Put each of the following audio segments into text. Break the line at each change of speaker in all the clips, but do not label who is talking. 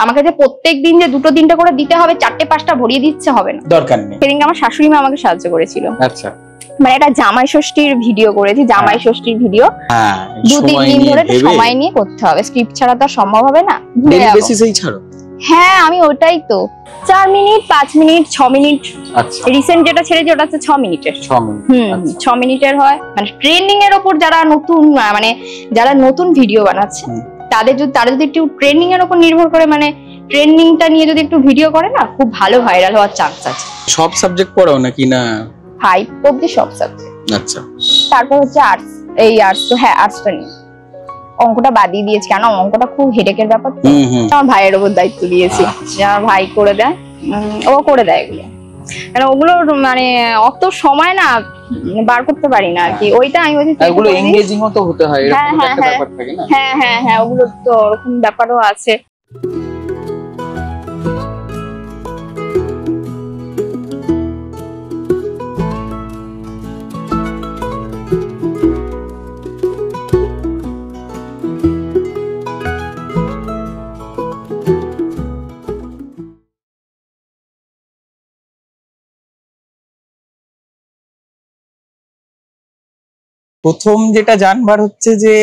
আমাকে যে প্রত্যেকদিন যে 2-3টা করে দিতে হবে, 4-5টা ভরিয়ে দিচ্ছে হবে না,
দরকার নেই।
সেদিনকে আমার শাশুড়ি মা আমাকে সাহায্য করেছিল।
আচ্ছা,
মানে এটা জামাই ষষ্ঠীর ভিডিও করেছি, জামাই ষষ্ঠীর ভিডিও।
হ্যাঁ,
2-3 দিন ধরে সময় নিয়ে করতে হবে, স্ক্রিপ্ট ছাড়া তো সম্ভব হবে না।
ডেইলি বেসিসেই ছাড়ো?
হ্যাঁ, আমি ওটাই তো 4 মিনিট, 5 মিনিট, 6 মিনিট।
আচ্ছা,
রিসেন্ট যেটা ছেড়েছি ওটা হচ্ছে 6 মিনিটের।
6 মিনিট।
6 মিনিটের হয়। মানে ট্রেন্ডিং এর উপর যারা নতুন, মানে যারা নতুন ভিডিও বানাচ্ছে, তারা যদি একটু ট্রেন্ডিং এর উপর নির্ভর করে, মানে ট্রেন্ডিংটা নিয়ে যদি একটু ভিডিও করে না, খুব ভালো ভাইরাল হওয়ার চান্স আছে।
সব সাবজেক্ট পড়াও নাকি না?
5 অবধি সব সাবজেক্ট।
আচ্ছা, তারপর
তারপর হচ্ছে আর্টস। এই আর্টস তো, হ্যাঁ আর্টসটা নিয়ে অঙ্কটা বাদিয়ে দিয়েছি, কেন অঙ্কটা খুব হেডেকের ব্যাপার তো। আমার ভাইয়ের উপর দায়িত্ব দিয়েছি, যে আমার ভাই করে দেয়, ও করে দেয় এগুলো। কারণ ওগুলো মানে অত সময় না বার করতে পারি না আর কি, ওইটা আমি বলছি
এগুলো এনগেজিং তো হতে হয়, এরকম একটা ব্যাপার থাকে না?
হ্যাঁ হ্যাঁ হ্যাঁ, ওগুলো তো ওরকম ব্যাপারও আছে।
প্রথম যেটা জানবার হচ্ছে যে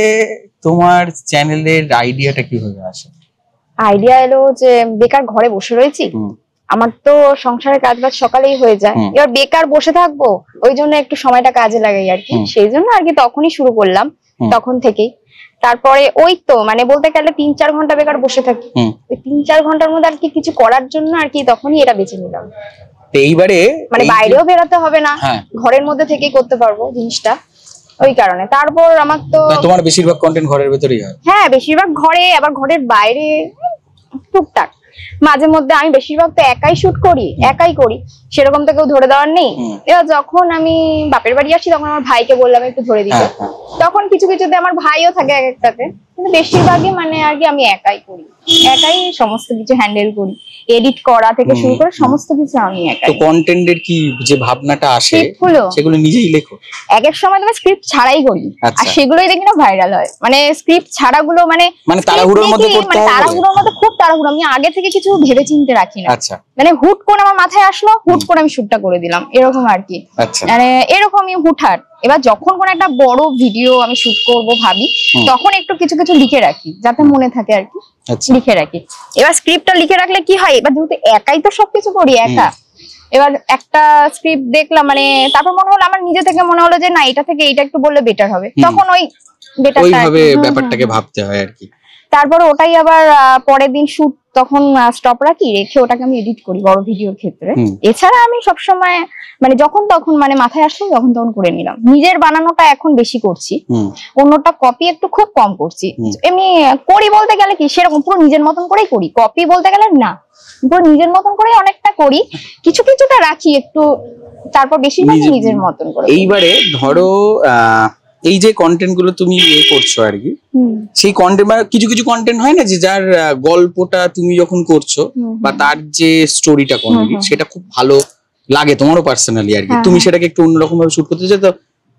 তোমার চ্যানেলের আইডিয়াটা কিভাবে আসে?
আইডিয়া এলো যে বেকার ঘরে বসে রয়েছি, আমার তো সংসারের কাজবাজ সকালেই হয়ে যায়, এবার বেকার বসে থাকবো, ওই জন্য একটু সময়টা কাজে লাগাই আর কি, সেই জন্য আর কি তখনই শুরু করলাম, তখন থেকেই। তারপরে ওই তো মানে বলতে গেলে 3-4 ঘন্টা বেকার বসে থাকি, ওই 3-4 ঘন্টার মধ্যে আর কি কিছু করার জন্য আর কি তখনই এটা বেছে নিলাম।
এইবারে
মানে বাইরেও বেরোতে হবে না, ঘরের মধ্যে থেকেই করতে পারবো জিনিসটা, ওই কারণে। তারপর আমার তো
তোমার বেশিরভাগ কন্টেন্ট ঘরের ভেতরেই হয়?
হ্যাঁ, বেশিরভাগ ঘরে, আবার ঘরের বাইরে টুকটাক মাঝে মধ্যে। আমি বেশিরভাগ তো একাই শুট করি, একাই করি, সেরকম তো কেউ ধরে দেওয়ার নেই। এবার যখন আমি বাপের বাড়ি আসি তখন আমার ভাইকে বললাম একটু ধরে দিতে, তখন কিছু কিছুতে আমার ভাইও থাকে এক একটাতে, কিন্তু বেশিরভাগই মানে আর কি আমি একাই করি, একাই সমস্ত কিছু হ্যান্ডেল করি, এডিট করা থেকে শুরু করে সমস্ত কিছু আমি একাই।
তো কন্টেন্টের কি যে ভাবনাটা আসে সেগুলো নিজেই লেখো?
এক এক সময় তুমি স্ক্রিপ্ট ছাড়াই করি, আর সেগুলোই দেখি না ভাইরাল হয়। মানে স্ক্রিপ্ট ছাড়াগুলো মানে
তাড়াহুড়োর মধ্যে করতে হয়,
তাড়াহুড়োর মধ্যে, খুব তাড়াহুড়ো, আমি আগে থেকে কিছু ভেবে চিন্তে রাখি না।
আচ্ছা,
মানে হুট করে আমার মাথায় আসলো, হুট করে আমি শুটটা করে দিলাম, এরকম আর কি। মানে এরকমই হুটহাট। এবার যখন কোন একটা বড় ভিডিও আমি শুট করব ভাবি, তখন একটু কিছু কিছু লিখে রাখি যাতে মনে থাকে আর কি, লিখে রাখি। এবার স্ক্রিপ্টটা লিখে রাখলে কি হয়, এবার যেহেতু একাই তো সবকিছু করি একা, এবার একটা স্ক্রিপ্ট দেখলাম, মানে তারপর মনে হলো, আমার নিজে থেকে মনে হলো যে না, এটা থেকে এটা একটু বললে বেটার হবে, তখন ওই
ওইভাবে ব্যাপারটাকে ভাবতে হয় আর কি।
তারপরে ওটাই আবার পরের দিন শুট, তখন স্টপ রাখি, রেখে ওটাকে আমি এডিট করি বড় ভিডিওর ক্ষেত্রে। এছাড়া আমি সবসময় মানে যখন তখন মানে মাথায় আসলো যখন তখন করে নিলাম। নিজের বানানোটা এখন বেশি করছি, অন্যটা কপি একটু খুব কম করছি। এমনি করি বলতে গেলে কি সেরকম পুরো নিজের মতন করেই করি, কপি বলতে গেলে না, পুরো নিজের মতন করে অনেকটা করি, কিছু কিছুটা রাখি একটু, তারপর বেশিরভাগ নিজের মতন করে।
এইবারে ধরো এই যে কন্টেন্ট গুলো তুমি করছো আর কি, সেই কন্টেন্ট বা কিছু কিছু কন্টেন্ট হয় না যে যার গল্পটা তুমি যখন করছো বা তার যে স্টোরিটা কন্টেন্ট সেটা খুব ভালো লাগে তোমারও পার্সোনালি আর কি, তুমি সেটাকে একটু অন্যরকম ভাবে শুট করতে চাও, তো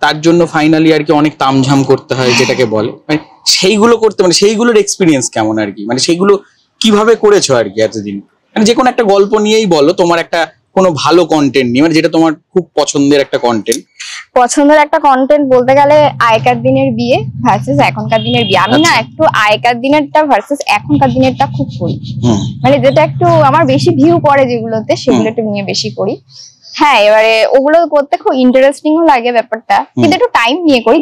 তার জন্য ফাইনালি আর কি অনেক তামঝাম করতে হয় যেটাকে বলে, মানে সেইগুলো করতে, মানে সেইগুলোর এক্সপিরিয়েন্স কেমন আর কি, মানে সেইগুলো কিভাবে করেছো আর কি এতদিন? মানে যে কোনো একটা গল্প নিয়েই বলো, তোমার একটা কোনো ভালো কন্টেন্ট নিয়ে, মানে যেটা তোমার খুব পছন্দের একটা কন্টেন্ট।
পছন্দের একটা কন্টেন্ট বলতে গেলে আগেকার দিনের বিয়ে ভার্সেস এখনকার দিনের বিয়ে। আমি না একটু আগেকার দিনেরটা ভার্সেস এখনকার দিনেরটা খুব করি, মানে যেটা একটু আমার বেশি ভিউ পড়ে যেগুলোতে, সেগুলো একটু নিয়ে বেশি করি। হ্যাঁ, এবারে ওগুলো করতে খুব ইন্টারেস্টিংও লাগে ব্যাপারটা, কিন্তু একটু টাইম নিয়ে করি,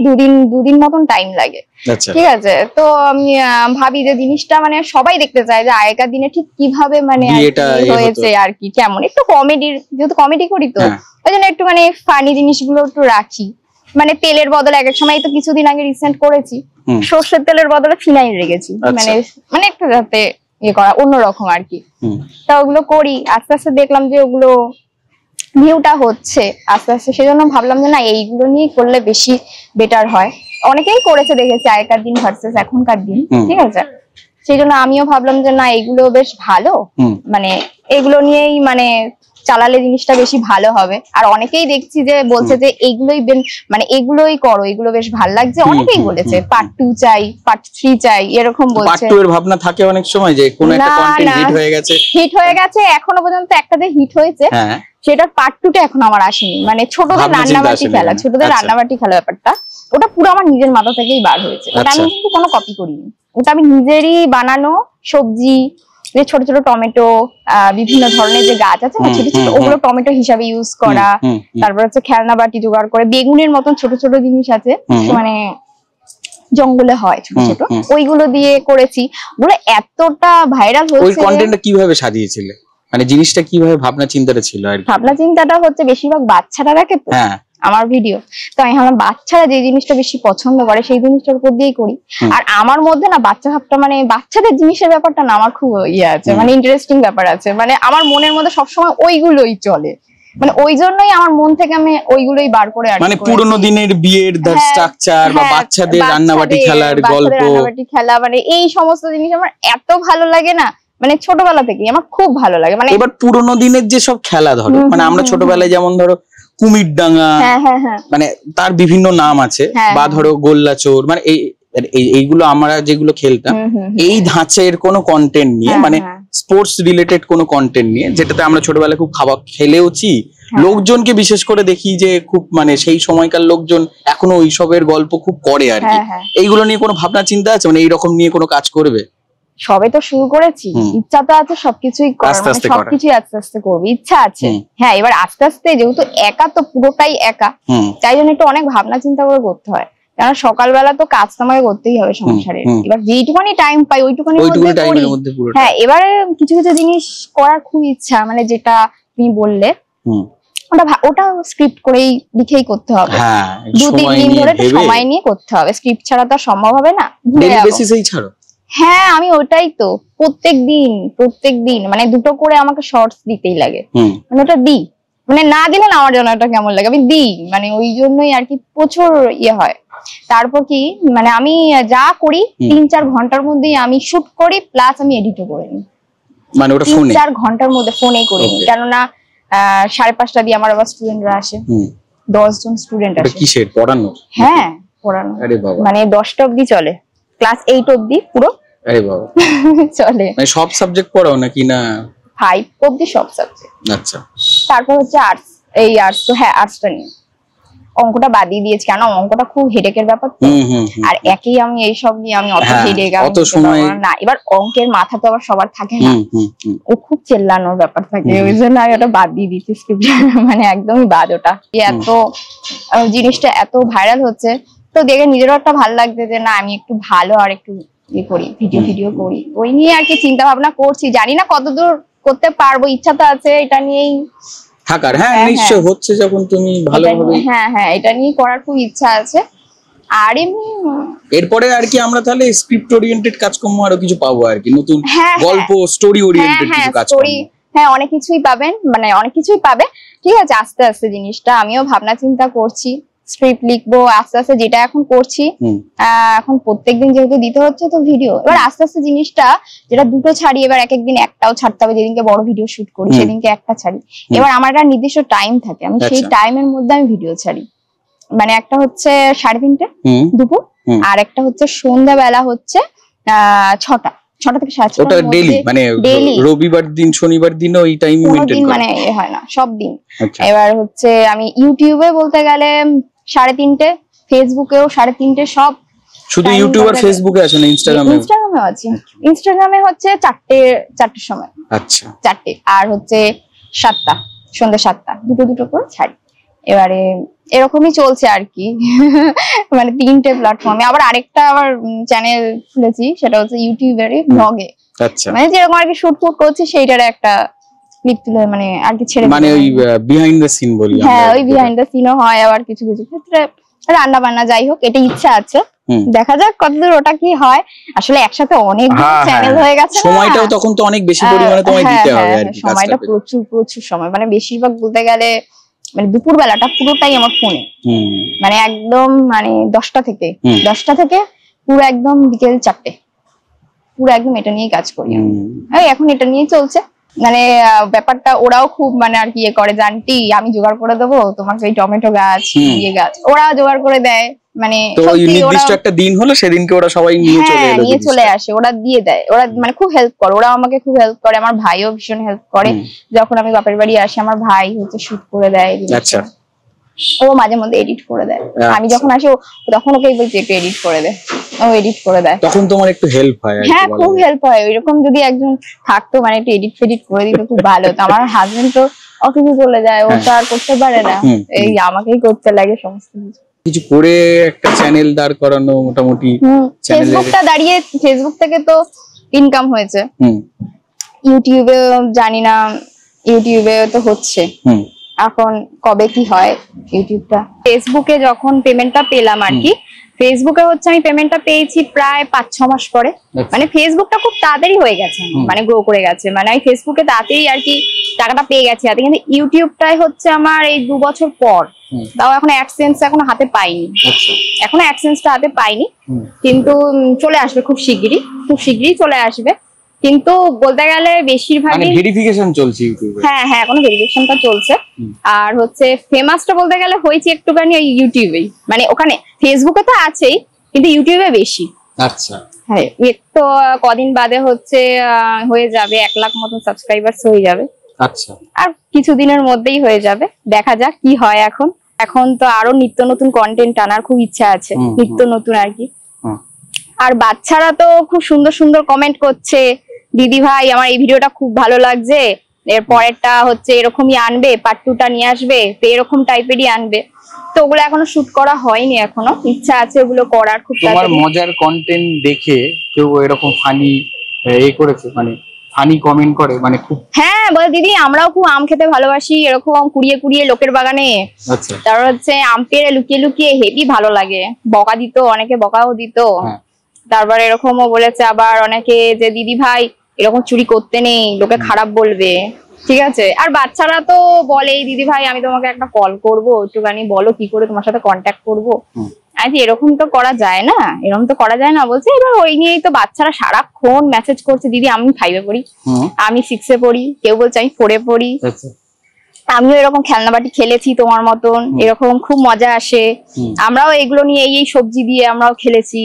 দুদিন মতন টাইম লাগে, ঠিক আছে। তো আমি ভাবি যে জিনিসটা মানে সবাই দেখতে চায় যে আগেকার দিনে ঠিক কিভাবে মানে হয়েছে আর কি, কেমন একটু কমেডির, যেহেতু কমেডি করি তো ওই জন্য একটু মানে ফানি জিনিসগুলো একটু রাখি। মানে তেলের বদলে এক এক সময় তো কিছুদিন আগে রিসেন্ট করেছি সর্ষের তেলের বদলে ফিনাইল রেখেছি, মানে একটু যাতে ইয়ে করা অন্যরকম আর কি। তা ওগুলো করি, আস্তে আস্তে দেখলাম যে ওগুলো ভিউটা হচ্ছে আস্তে আস্তে, সেজন্য ভাবলাম যে না এইগুলো নিয়ে করলে বেশি বেটার হয়। অনেকেই করেছে দেখেছি আগেকার দিন ভার্সেস এখনকার দিন, ঠিক আছে, সেই জন্য আমিও ভাবলাম যে না এগুলো বেশ ভালো, মানে এগুলো নিয়েই মানে চালালে জিনিসটা বেশি ভালো হবে। আর অনেকেই দেখছি যে বলছে যে এইগুলোই মানে এগুলোই করো, এগুলো বেশ ভালো লাগছে, অনেকেই বলেছে পার্ট 2 চাই, পার্ট 3 চাই, এরকম বলছে।
পার্ট 2 এর ভাবনা থাকে অনেক সময় যে কোন একটা কন্টেন্ট
হিট হয়ে গেছে, এখনো পর্যন্ত একটা যে হিট হয়েছে সেটার পার্ট 2 টা এখন আমার আসেনি। মানে ছোটদের রান্নাবাটি খেলা, ছোটদের রান্নাবাটি খেলা ব্যাপারটা, ওটা পুরো আমার নিজের মাথা থেকেই বার হয়েছে। ওটা আমি কিন্তু কোনো কপি করিনি, ওটা আমি নিজেরই বানানো। সবজি, যে ছোট ছোট টমেটো, বিভিন্ন ধরনের যে গাছ আছে না ছোট ছোট, ওগুলো টমেটো হিসাবে ইউজ করা। তারপর হচ্ছে খেলনা বাটি জোগাড় করে, বেগুনের মতন ছোট ছোট জিনিস আছে মানে জঙ্গলে হয় ছোট ছোট, ওইগুলো দিয়ে করেছি। ওগুলো এতটা ভাইরাল হয়েছে।
ওই কন্টেন্টটা কিভাবে সাজিয়েছিলে, মানে জিনিসটা কিভাবে ভাবনা চিন্তাটা ছিল? আর
ভাবনা চিন্তাটা হচ্ছে বেশিরভাগ বাচ্চারা দেখে তো আমার ভিডিও, তো আমি আমার বাচ্চারা যে জিনিসটা বেশি পছন্দ করে সেই জিনিসটার উপর দিয়েই করি। আর আমার মধ্যে না বাচ্চা ভাবটা, মানে বাচ্চাদের জিনিসের ব্যাপারটা না আমার খুব ইয়ে আছে, মানে ইন্টারেস্টিং ব্যাপার আছে। মানে আমার মনের মধ্যে সবসময় ওইগুলোই চলে, মানে ওই জন্যই আমার মন থেকে আমি ওইগুলোই বার করে আর
মানে পুরোনো দিনের বিয়ের স্ট্রাকচার বা বাচ্চাদের রান্নাবাটি খেলার গল্প,
রান্নাবাটি খেলা, মানে এই সমস্ত জিনিস আমার এত ভালো লাগে না, মানে ছোটবেলা থেকেই আমার খুব ভালো লাগে। মানে
এবার পুরোনো দিনের যে সব খেলা ধরো, মানে আমরা ছোটবেলায় যেমন ধরো কুমির ডাঙ্গা, মানে তার বিভিন্ন নাম আছে, বা ধরো গোল্লা চোর, মানে এইগুলো আমরা যেগুলো খেলতাম, এই ধাঁচের কোনো কন্টেন্ট নিয়ে, মানে স্পোর্টস রিলেটেড কোনো কন্টেন্ট নিয়ে, যেটাতে আমরা ছোটবেলায় খুব খেলেওছি, লোকজনকে বিশেষ করে দেখি যে খুব, মানে সেই সময়কার লোকজন এখনো ওইসবের গল্প খুব করে আর কি। এইগুলো নিয়ে কোনো ভাবনা চিন্তা আছে, মানে এইরকম নিয়ে কোনো কাজ করবে?
সবে তো শুরু করেছি, ইচ্ছা তো আছে সবকিছুই করার, মানে সবকিছুই আস্তে আস্তে করবো, ইচ্ছা আছে। হ্যাঁ, এবার আস্তে আস্তে, যেহেতু একা তো পুরোটাই একা, তাই জন্য একটু অনেক ভাবনা চিন্তা করে করতে হয়। কারণ সকালবেলা তো কাজ তো আমাকে করতেই হবে সংসারে, এবার যেইটুকুনি টাইম পাই ওইটুকুনি মধ্যে করি। হ্যাঁ, এবারে কিছু কিছু জিনিস করার খুব ইচ্ছা, মানে যেটা তুমি বললে ওটা স্ক্রিপ্ট করেই লিখেই করতে হবে, 2-3 দিন ধরে সময় নিয়ে করতে হবে, স্ক্রিপ্ট ছাড়া তো সম্ভব হবে না। হ্যাঁ, আমি ওটাই তো প্রত্যেক দিন মানে 2টো করে আমাকে শর্টস দিতেই লাগে, মানে ওটা দিই, মানে না দিলে না আমার জন্য ওটা কেমন লাগে, আমি দিই, মানে ওই জন্যই আর কি প্রচুর ইয়ে হয়। তারপর কি, মানে আমি যা করি 3-4 ঘন্টার মধ্যেই আমি শুট করি, প্লাস আমি এডিটও করে নিই,
মানে ওটা
3-4 ঘন্টার মধ্যে ফোনেই করে নিই। কেননা 5:30 দিয়ে আমার আবার স্টুডেন্টরা আসে, 10 জন স্টুডেন্ট আসে।
কিসের পড়ানো?
হ্যাঁ, পড়ানো, মানে 10টা অবধি চলে, ক্লাস 8 অবধি পুরো।
আরে বাবা,
চলে।
মানে সব সাবজেক্ট পড়াও নাকি? না,
5 অবধি সব সাবজেক্ট।
আচ্ছা।
তারপর হচ্ছে আর্টস, এই আর্টস তো, হ্যাঁ আর্টসটা নিয়ে, অঙ্কটা বাদিয়ে দিয়েছি, কেন অঙ্কটা খুব হেডেকের ব্যাপার তো, আর একই আমি এইসব নিয়ে আমি অত হেডেক না। এবার অঙ্কের মাথা তো আবার সবার থাকে না, ও খুব চেল্লানোর ব্যাপার থাকে, ওই জন্য আমি ওটা বাদ দিয়ে দিচ্ছি স্ক্রিপ্ট, মানে একদমই বাদ ওটা। এত জিনিসটা এত ভাইরাল হচ্ছে তো দেখে নিজেরও একটা ভালো লাগছে যে না, আমি একটু ভালো আর একটু করি, ভিডিও করি, ওই নিয়ে আর কি চিন্তা ভাবনা করছি। জানি না কতদূর করতে পারবো, ইচ্ছা তো আছে এটা নিয়েই থাকার। হ্যাঁ, নিশ্চয় হচ্ছে যখন তুমি ভালোভাবে, হ্যাঁ এটা নিয়ে করার খুব ইচ্ছা আছে। আর এমনি
এরপরে আর কি আমরা তাহলে স্ক্রিপ্ট ওরিয়েন্টেড কাজকর্ম আরো কিছু পাবো আর কি, নতুন গল্প, স্টোরি ওরিয়েন্টেড কিছু কাজকর্ম। হ্যাঁ, অনেক কিছুই পাবেন, মানে অনেক কিছুই পাবে। ঠিক আছে, আস্তে আস্তে জিনিসটা আমিও ভাবনা চিন্তা করছি, স্ক্রিপ্ট লিখবো আস্তে আস্তে, যেটা এখন করছি। এখন প্রত্যেকদিন যেহেতু দিতে হচ্ছে তো ভিডিও, এবার আস্তে আস্তে জিনিসটা, যেটা 2টো ছাড়ি, এবার এক একদিন একটাও ছাড়তে হবে, যেদিনকে বড় ভিডিও শুট করি সেদিনকে একটা ছাড়ি। এবার আমার একটা নির্দিষ্ট টাইম থাকে, আমি সেই টাইমের মধ্যে আমি ভিডিও ছাড়ি, মানে একটা হচ্ছে 3:30 দুপুর, আর একটা হচ্ছে সন্ধ্যাবেলা হচ্ছে 6টা থেকে 6:30। ওটা ডেইলি, মানে রবিবার দিন শনিবার দিনও এই টাইম মেইনটেইন করা, মানে হয় না সব দিন। এবার হচ্ছে আমি ইউটিউবে বলতে গেলে 3:30, ফেসবুকেও 3:30, সব। শুধু ইউটিউব আর ফেসবুকে আছে না? ইনস্টাগ্রামেও আছে। ইনস্টাগ্রামে হচ্ছে 4টের সময়। আচ্ছা, 4টে, আর হচ্ছে 7টা, সন্ধ্যা 7টা, দুটো করে ছাড়ি। এবারে এরকমই চলছে আর কি, মানে 3টে প্ল্যাটফর্মে। আবার আরেকটা আবার চ্যানেল খুলেছি, সেটা হচ্ছে ইউটিউবেরই ব্লগে। আচ্ছা, মানে যেরকম আর কি শুট করছি সেইটার একটা ক্লিপ তুলে, মানে আর কি ছেড়ে, মানে ওই বিহাইন্ড দ্য সিন বলি। হ্যাঁ, ওই বিহাইন্ড দ্য সিনও হয়, আবার কিছু কিছু ক্ষেত্রে রান্না বান্না, যাই হোক, এটা ইচ্ছা আছে, দেখা যাক কতদূর ওটা কি হয়। আসলে একসাথে অনেক চ্যানেল হয়ে গেছে, সময়টাও তখন তো অনেক বেশি পরিমাণে তোমায় দিতে হবে আর কি, সময়টা প্রচুর সময়, মানে বেশিরভাগ বলতে গেলে মানে দুপুর বেলাটা পুরোটাই আমার ফোনে, মানে একদম, মানে 10টা থেকে পুরো একদম বিকেল 4টে, পুরো একদম এটা নিয়েই কাজ করি। এখন এটা নিয়েই চলছে।
মানে ব্যাপারটা ওরাও খুব মানে আর কি ইয়ে করে, জানটি আমি জোগাড় করে দেবো তোমাকে এই টমেটো গাছ ইয়ে গাছ, ওরা জোগাড় করে দেয়। মানে
তো ওই নির্দিষ্ট একটা দিন হলো সেদিনকে ওরা সবাই নিয়ে চলে এলো,
নিয়ে চলে আসে, ওরা দিয়ে দেয়, ওরা মানে খুব হেল্প করে, ওরা আমাকে খুব হেল্প করে। আমার ভাইও ভীষণ হেল্প করে, যখন আমি বাপের বাড়ি আসি আমার ভাই হচ্ছে শুট করে দেয়।
আচ্ছা,
ও মাঝে মধ্যে এডিট করে দেয়, আমি যখন আসি তখন ওকে বলছি একটু এডিট করে দে, ও এডিট করে দেয়,
তখন তোমার একটু হেল্প হয়।
হ্যাঁ খুব হেল্প হয়। ওইরকম যদি একজন থাকতো মানে একটু এডিট ফেডিট করে দিত খুব ভালো হতো। আমার হাজবেন্ড তো অফিসে চলে যায়, ও তো আর করতে পারে না, এই আমাকেই করতে লাগে সমস্ত কিছু।
কিছু করে একটা চ্যানেল দাঁড় করানো মোটামুটি,
ফেসবুকটা দাঁড়িয়ে ফেসবুক থেকে তো ইনকাম হয়েছে, ইউটিউবে জানি না, ইউটিউবে তো হচ্ছে এখন, কবে কি হয় ইউটিউবটা। ফেসবুকে যখন পেমেন্টটা পেলাম আর কি, ফেসবুকে হচ্ছে আমি পেমেন্টটা পেয়েছি প্রায় 5-6 মাস পরে। মানে ফেসবুকটা খুব তাড়াতাড়ি হয়ে গেছে, মানে গ্রো করে গেছে, মানে আমি ফেসবুকে তাড়াতাড়ি আর কি টাকাটা পেয়ে গেছি হাতে। কিন্তু ইউটিউবটাই হচ্ছে আমার এই 2 বছর পর, তাও এখন অ্যাডসেন্স এখনো হাতে পাইনি, এখনো অ্যাডসেন্সটা হাতে পাইনি, কিন্তু চলে আসবে খুব শিগগিরই, খুব শিগগিরই চলে আসবে। কিন্তু বলতে গেলে বেশিরভাগই
ভেরিফিকেশন চলছে ইউটিউবে,
হ্যাঁ এখনো ভেরিফিকেশনটা চলছে। আর হচ্ছে ফেমাসটা বলতে গেলে হয়েছে একটুখানি ওই ইউটিউবেই, মানে ওখানে ফেসবুকে তো আছেই কিন্তু ইউটিউবে বেশি।
আচ্ছা,
হ্যাঁ তো কদিন বাদে হচ্ছে হয়ে যাবে 1 লাখ মতো সাবস্ক্রাইবার্স হয়ে যাবে।
আচ্ছা,
আর কিছুদিনের মধ্যেই হয়ে যাবে, দেখা যাক কি হয়। এখন তো আরো নিত্য নতুন কন্টেন্ট আনার খুব ইচ্ছা আছে, নিত্য নতুন আর কি। আর বাচ্চারা তো খুব সুন্দর সুন্দর কমেন্ট করছে, দিদি ভাই আমার এই ভিডিওটা খুব ভালো লাগছে, এর পরেরটা হচ্ছে এরকমই আনবে, পার্ট 2টা নিয়ে আসবে, তো এরকম টাইপেরই আনবে। তো ওগুলো এখনো শুট করা হয়নি, এখনো ইচ্ছা আছে ওগুলো করার খুব।
তোমার মজার কন্টেন্ট দেখে কেউ এরকম ফানি করেছে, মানে ফানি কমেন্ট করে, মানে খুব
হ্যাঁ বলে দিদি আমরাও খুব আম খেতে ভালোবাসি, এরকম কুড়িয়ে কুড়িয়ে লোকের বাগানে, তারপর হচ্ছে আম পেড়ে লুকিয়ে লুকিয়ে হেবি ভালো লাগে, বকা দিত, অনেকে বকাও দিত। তারপর এরকমও বলেছে আবার অনেকে যে দিদি ভাই এরকম চুরি করতে নেই, লোকে খারাপ বলবে, ঠিক আছে। আর বাচ্চারা তো বলেই দিদি ভাই আমি তোমাকে একটা কল করবো, একটুখানি বলো কি করে তোমার সাথে কন্ট্যাক্ট করবো। আচ্ছা এরকম তো করা যায় না, এরকম তো করা যায় না বলছে। এবার ওই নিয়েই তো বাচ্চারা সারাক্ষণ মেসেজ করছে, দিদি আমি 5-এ পড়ি, আমি 6-এ পড়ি, কেউ বলছে আমি 4-এ পড়ি, আমিও এরকম খেলনা বাটি খেলেছি তোমার মতন, এরকম খুব মজা আসে, আমরাও এগুলো নিয়ে এই সবজি দিয়ে আমরাও খেলেছি।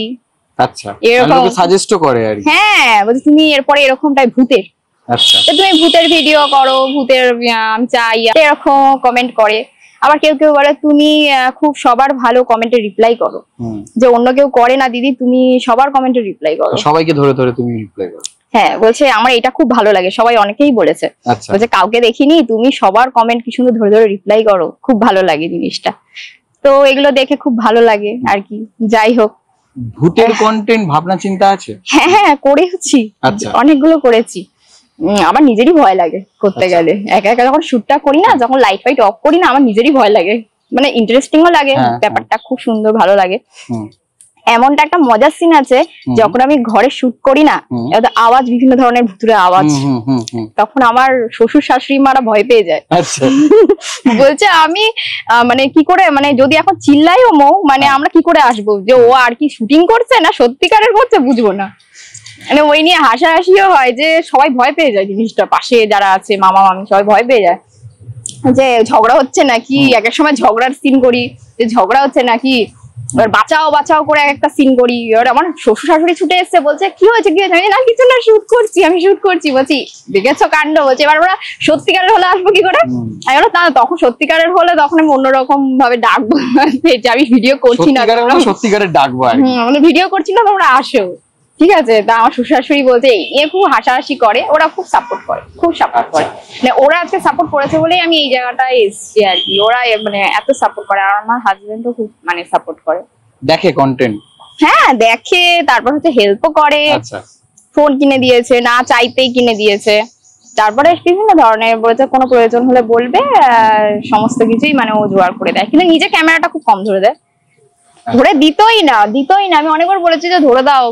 আচ্ছা, এরকম সাজেস্ট করে আর কি।
হ্যাঁ বলছে তুমি এরপরে এরকমটাই ভূতের, আচ্ছা তুমি ভূতের ভিডিও করো, ভূতের আমি চাই, এরকম কমেন্ট করে। আবার কেউ কেউ বলে তুমি খুব সবার ভালো কমেন্টে রিপ্লাই করো, যে অন্য কেউ করে না দিদি, তুমি সবার কমেন্টে রিপ্লাই করো,
সবাইকে ধরে ধরে তুমি রিপ্লাই করো।
হ্যাঁ বলছে আমার এটা খুব ভালো লাগে, সবাই অনেকেই বলেছে, বলছে কাউকে দেখিনি তুমি সবার কমেন্ট কি সুন্দর ধরে ধরে রিপ্লাই করো, খুব ভালো লাগে জিনিসটা। তো এগুলো দেখে খুব ভালো লাগে আর কি। যাই হোক,
ভূতের কন্টেন্ট ভাবনা চিন্তা আছে?
হ্যাঁ করেছি, অনেকগুলো করেছি। আমার নিজেরই ভয় লাগে করতে গেলে, একা একা যখন শুটটা করি না, যখন লাইট ফাইট অফ করি না, আমার নিজেরই ভয় লাগে, মানে ইন্টারেস্টিংও লাগে ব্যাপারটা, খুব সুন্দর ভালো লাগে। এমনটা একটা মজার সিন আছে, যখন আমি ঘরে শুট করি না, আওয়াজ বিভিন্ন ধরনের ভুতুরে আওয়াজ, তখন আমার শ্বশুর শাশুড়ি মারা ভয় পেয়ে যায়, বলছে আমি মানে কি করে, মানে যদি এখন চিল্লাই ও মৌ, মানে আমরা কি করে আসবো, যে ও আর কি শুটিং করছে না সত্যিকারের করছে বুঝবো না। মানে ওই নিয়ে হাসাহাসিও হয় যে সবাই ভয় পেয়ে যায় জিনিসটা, পাশে যারা আছে মামা মামি সবাই ভয় পেয়ে যায় যে ঝগড়া হচ্ছে নাকি। এক এক সময় ঝগড়ার সিন করি, যে ঝগড়া হচ্ছে নাকি, এবার বাঁচাও বাঁচাও করে একটা সিন করি। এবার আমার শ্বশুর শাশুড়ি ছুটে এসছে, বলছে কি হয়েছে কি হয়েছে, আমি না কিছু না শুট করছি, আমি শুট করছি। বলছি দেখেছো কাণ্ড, বলছে এবার ওরা সত্যিকারের হলে আসবো কি করে। আমি বলো তা তখন সত্যিকারের হলে তখন আমি অন্যরকম ভাবে ডাকবো, যে আমি ভিডিও করছি না,
সত্যিকারের ডাকবো,
মানে ভিডিও করছি না তোমরা আসো, ঠিক আছে। তা আমার শ্বশুর শাশুড়ি বলছে এ খুব হাসাহাসি করে, ওরা খুব সাপোর্ট করে, খুব সাপোর্ট করে, মানে ওরা আজকে সাপোর্ট করেছে বলেই আমি এই জায়গাটায় এসেছি আর কি। ওরা মানে এত সাপোর্ট করে, আর আমার হাজবেন্ডও খুব মানে সাপোর্ট করে, দেখে কন্টেন্ট, হ্যাঁ দেখে, তারপর হচ্ছে হেল্পও করে, ফোন কিনে দিয়েছে, না চাইতেই কিনে দিয়েছে। তারপরে বিভিন্ন ধরনের বলেছে কোনো প্রয়োজন হলে বলবে, সমস্ত কিছুই মানে ও জোগাড় করে দেয়। কিন্তু নিজে ক্যামেরাটা খুব কম ধরে দেয়, ধরে দিতই না। আমি অনেকবার বলেছি যে ধরে দাও,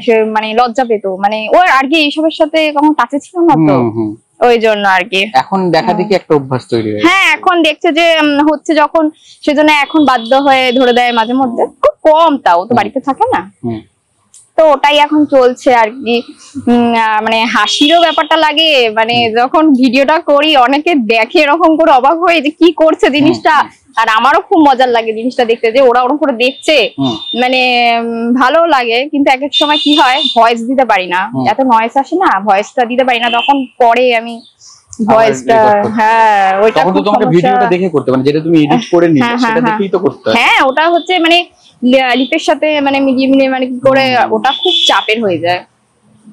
সে মানে লজ্জা পেতো, মানে ও আর কি এইসবের সাথে কখনো টাচে ছিল না তো, ওই জন্য আর কি। এখন দেখা দেখি একটা অভ্যাস তৈরি হয়েছে, হ্যাঁ এখন দেখছে যে হচ্ছে যখন, সেজন্য এখন বাধ্য হয়ে ধরে দেয় মাঝে মধ্যে, খুব কম, তাও তো বাড়িতে থাকে না। তো ওটাই এখন চলছে আর কি। মানে হাসিরও ব্যাপারটা লাগে, মানে যখন ভিডিওটা করি অনেকে দেখে এরকম করে অবাক হয়ে যে কি করছে জিনিসটা, আর আমারও খুব মজার লাগে জিনিসটা দেখতে, যে ওরা ওরকম করে দেখছে, মানে ভালো লাগে। কিন্তু এক এক সময় কি হয়, ভয়েস দিতে পারি না, এত নয়েজ আসে না, ভয়েসটা দিতে পারি না, তখন পরে আমি ভয়েসটা, হ্যাঁ ওইটা
তখন তো তোমাকে ভিডিওটা দেখে করতে, মানে যেটা তুমি এডিট করে নিলে সেটা দেখেই তো করতে হয়।
হ্যাঁ ওটা হচ্ছে মানে লিপের সাথে মানে মিলিয়ে মিলিয়ে মানে কি করে, ওটা খুব চাপের হয়ে যায়,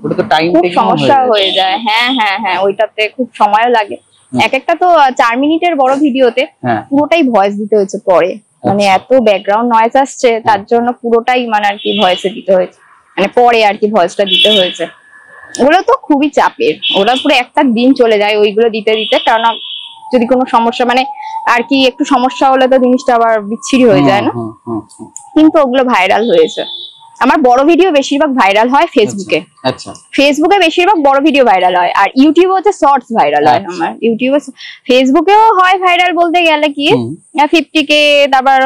ওটা তো টাইম
খুব সমস্যা হয়ে যায়। হ্যাঁ হ্যাঁ হ্যাঁ, ওইটাতে খুব সময়ও লাগে। এক একটা তো 4 মিনিটের বড় ভিডিওতে পুরোটাই ভয়েস দিতে হয়েছে পরে, মানে এত ব্যাকগ্রাউন্ড নয়েজ আসছে তার জন্য পুরোটাই মানে আর কি ভয়েসে দিতে হয়েছে, মানে পরে আর কি ভয়েসটা দিতে হয়েছে। ওগুলো তো খুবই চাপের, ওরা পুরো একটা দিন চলে যায় ওইগুলো দিতে দিতে, কারণ যদি কোনো সমস্যা মানে আর কি একটু সমস্যা হলে তো জিনিসটা আবার বিচ্ছিরি হয়ে যায় না। কিন্তু ওগুলো ভাইরাল হয়েছে। আমার বড় ভিডিও বেশিরভাগ ভাইরাল হয় ফেসবুকে। আচ্ছা, ফেসবুকে বেশিরভাগ বড় ভিডিও ভাইরাল হয়, আর ইউটিউবে হচ্ছে শর্টস ভাইরাল হয় আমার। ইউটিউবে, ফেসবুকেও হয় ভাইরাল বলতে গেলে কি 50K, তারপর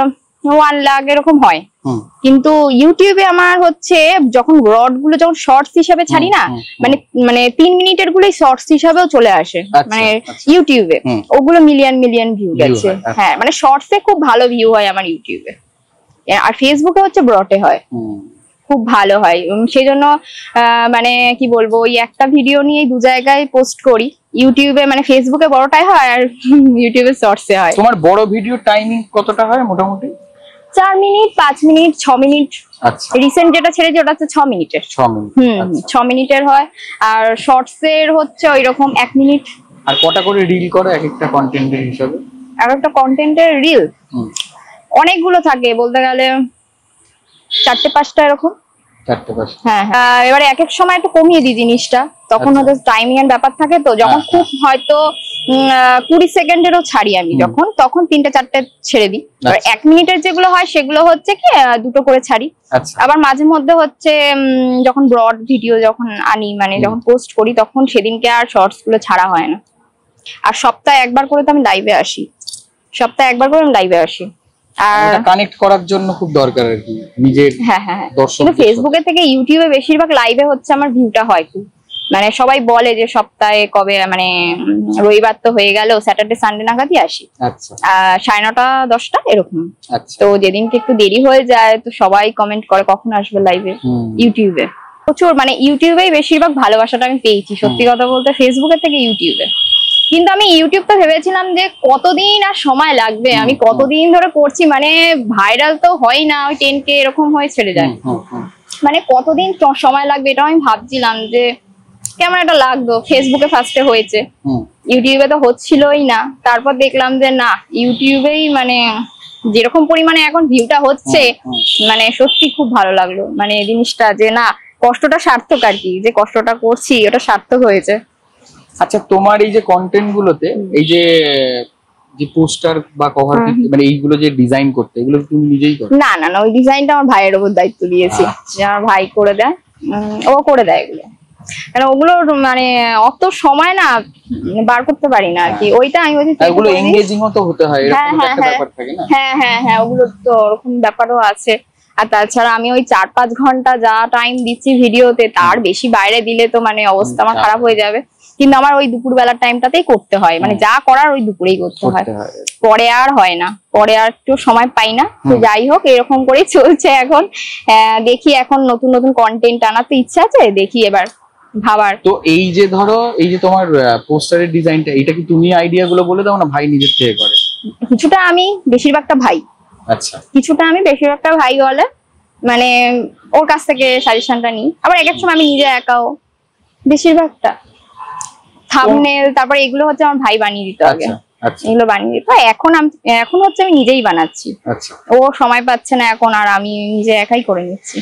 1 লাখ এরকম হয়। কিন্তু ইউটিউবে আমার হচ্ছে যখন ব্রড গুলো যখন শর্টস হিসাবে ছাড়ি না, মানে 3 মিনিটের গুলোই শর্টস হিসাবেও চলে আসে মানে ইউটিউবে, ওগুলো মিলিয়ন মিলিয়ন ভিউ গেছে। হ্যাঁ মানে শর্টসে খুব ভালো ভিউ হয় আমার ইউটিউবে, আর ফেসবুকে হচ্ছে ব্রডে হয়, খুব ভালো হয়। সেই জন্য মানে কি বলবো, ওই একটা ভিডিও নিয়ে 2 জায়গায় পোস্ট করি, ইউটিউবে মানে ফেসবুকে বড়টাই হয় আর ইউটিউবে শর্টসে হয়।
তোমার বড় ভিডিও টাইমিং কতটা হয় মোটামুটি?
4 মিনিট, 5 মিনিট, 6 মিনিট। আচ্ছা, রিসেন্ট যেটা ছেড়েছি ওটা হচ্ছে 6 মিনিটের।
6 মিনিট,
6 মিনিটের হয়। আর শর্টস এর হচ্ছে ওইরকম 1 মিনিট।
আর কটা করে রিল করো এক একটা কন্টেন্টের হিসাবে?
আর একটা কন্টেন্টের রিল অনেকগুলো থাকে, বলতে গেলে 4-5টা এরকম। 4-5? হ্যাঁ হ্যাঁ। এবারে এক এক সময় একটু কমিয়ে দিই জিনিসটা, তখন হয়তো টাইমিং এর ব্যাপার থাকে, তো যখন খুব হয়তো 20 সেকেন্ডেরও ছাড়ি আমি, যখন তখন 3-4টে ছেড়ে দিই। আর 1 মিনিটের যেগুলো হয় সেগুলো হচ্ছে কি 2টো করে ছাড়ি। আবার মাঝে মধ্যে হচ্ছে যখন ব্রড ভিডিও যখন আনি, মানে যখন পোস্ট করি, তখন সেদিনকে আর শর্টস গুলো ছাড়া হয় না। আর সপ্তাহে একবার করে তো আমি লাইভে আসি, সপ্তাহে একবার করে আমি লাইভে আসি। আর
কানেক্ট করার জন্য খুব দরকার আর কি নিজের।
হ্যাঁ হ্যাঁ, কিন্তু ফেসবুকে থেকে ইউটিউবে বেশিরভাগ লাইভে হচ্ছে আমার ভিউটা হয় খুব, মানে সবাই বলে যে সপ্তাহে কবে, মানে রবিবার তো হয়ে গেল, স্যাটারডে সানডে নাগাদই আসি। আচ্ছা, 9:30 10টা এরকম। তো যেদিনকে একটু দেরি হয়ে যায় তো সবাই কমেন্ট করে কখন আসবে লাইভে। ইউটিউবে প্রচুর, মানে ইউটিউবেই বেশিরভাগ ভালোবাসাটা আমি পেয়েছি সত্যি কথা বলতে, ফেসবুকের থেকে ইউটিউবে। কিন্তু আমি ইউটিউবটা ভেবেছিলাম যে কতদিন আর সময় লাগবে, আমি কতদিন ধরে করছি, মানে ভাইরাল তো হয় না, ওই 10K এরকম হয়ে ছেড়ে যায়, মানে কতদিন সময় লাগবে এটা আমি ভাবছিলাম যে কেমন একটা লাগতো। ফেসবুকে ফার্স্টে হয়েছে, ইউটিউবে তো হচ্ছিলই না, তারপর দেখলাম যে না ইউটিউবেই মানে যেরকম পরিমাণে এখন ভিউটা হচ্ছে, মানে সত্যি খুব ভালো লাগলো, মানে জিনিসটা যে না কষ্টটা সার্থক আর কি, যে কষ্টটা করছি ওটা সার্থক হয়েছে।
আচ্ছা, তোমার এই যে কন্টেন্ট গুলোতে এই যে পোস্টার বা কভার, মানে এইগুলো যে ডিজাইন করতে, এগুলো তুমি নিজেই করো?
না না না, ওই ডিজাইনটা আমার ভাইয়ের উপর দায়িত্ব দিয়েছি, যে আমার ভাই করে দেয়, ও করে দেয় এগুলো, কারণ ওগুলো মানে অত সময় না বার করতে পারি না আর কি, ওইটা আমি বলছি
এগুলো এনগেজিং তো হতে হয়, এরকম একটা ব্যাপার থাকে না?
হ্যাঁ হ্যাঁ হ্যাঁ, ওগুলো তো ওরকম ব্যাপারও আছে। আর তাছাড়া আমি ওই 4-5 ঘন্টা যা টাইম দিচ্ছি ভিডিওতে, তার বেশি বাইরে দিলে তো মানে অবস্থা আমার খারাপ হয়ে যাবে। কিন্তু আমার ওই দুপুরবেলার টাইমটাতেই করতে হয়, মানে যা করার ওই দুপুরেই করতে হয়, পরে আর হয় না, পরে আর একটু সময় পাই না। তো যাই হোক, এরকম করে চলছে এখন। দেখি এখন নতুন নতুন কন্টেন্ট আনার তো ইচ্ছা আছে, দেখি এবার ভাবার।
তো এই যে ধরো এই যে তোমার পোস্টারের ডিজাইনটা, এটা কি তুমি আইডিয়া গুলো বলে দাও না ভাই নিজের থেকে করে?
কিছুটা আমি, বেশিরভাগটা ভাই। আচ্ছা, কিছুটা আমি, বেশিরভাগটা ভাই বলে, মানে ওর কাছ থেকে সাজেশনটা নিই। আবার এক এক সময় আমি নিজে একাও, বেশিরভাগটা থাম্বনেল তারপর এগুলো হচ্ছে আমার ভাই বানিয়ে দিত আগে, এগুলো বানিয়ে দিত। এখন হচ্ছে আমি নিজেই বানাচ্ছি। ও সময় পাচ্ছে না এখন, আর আমি নিজে একাই করে নিচ্ছি,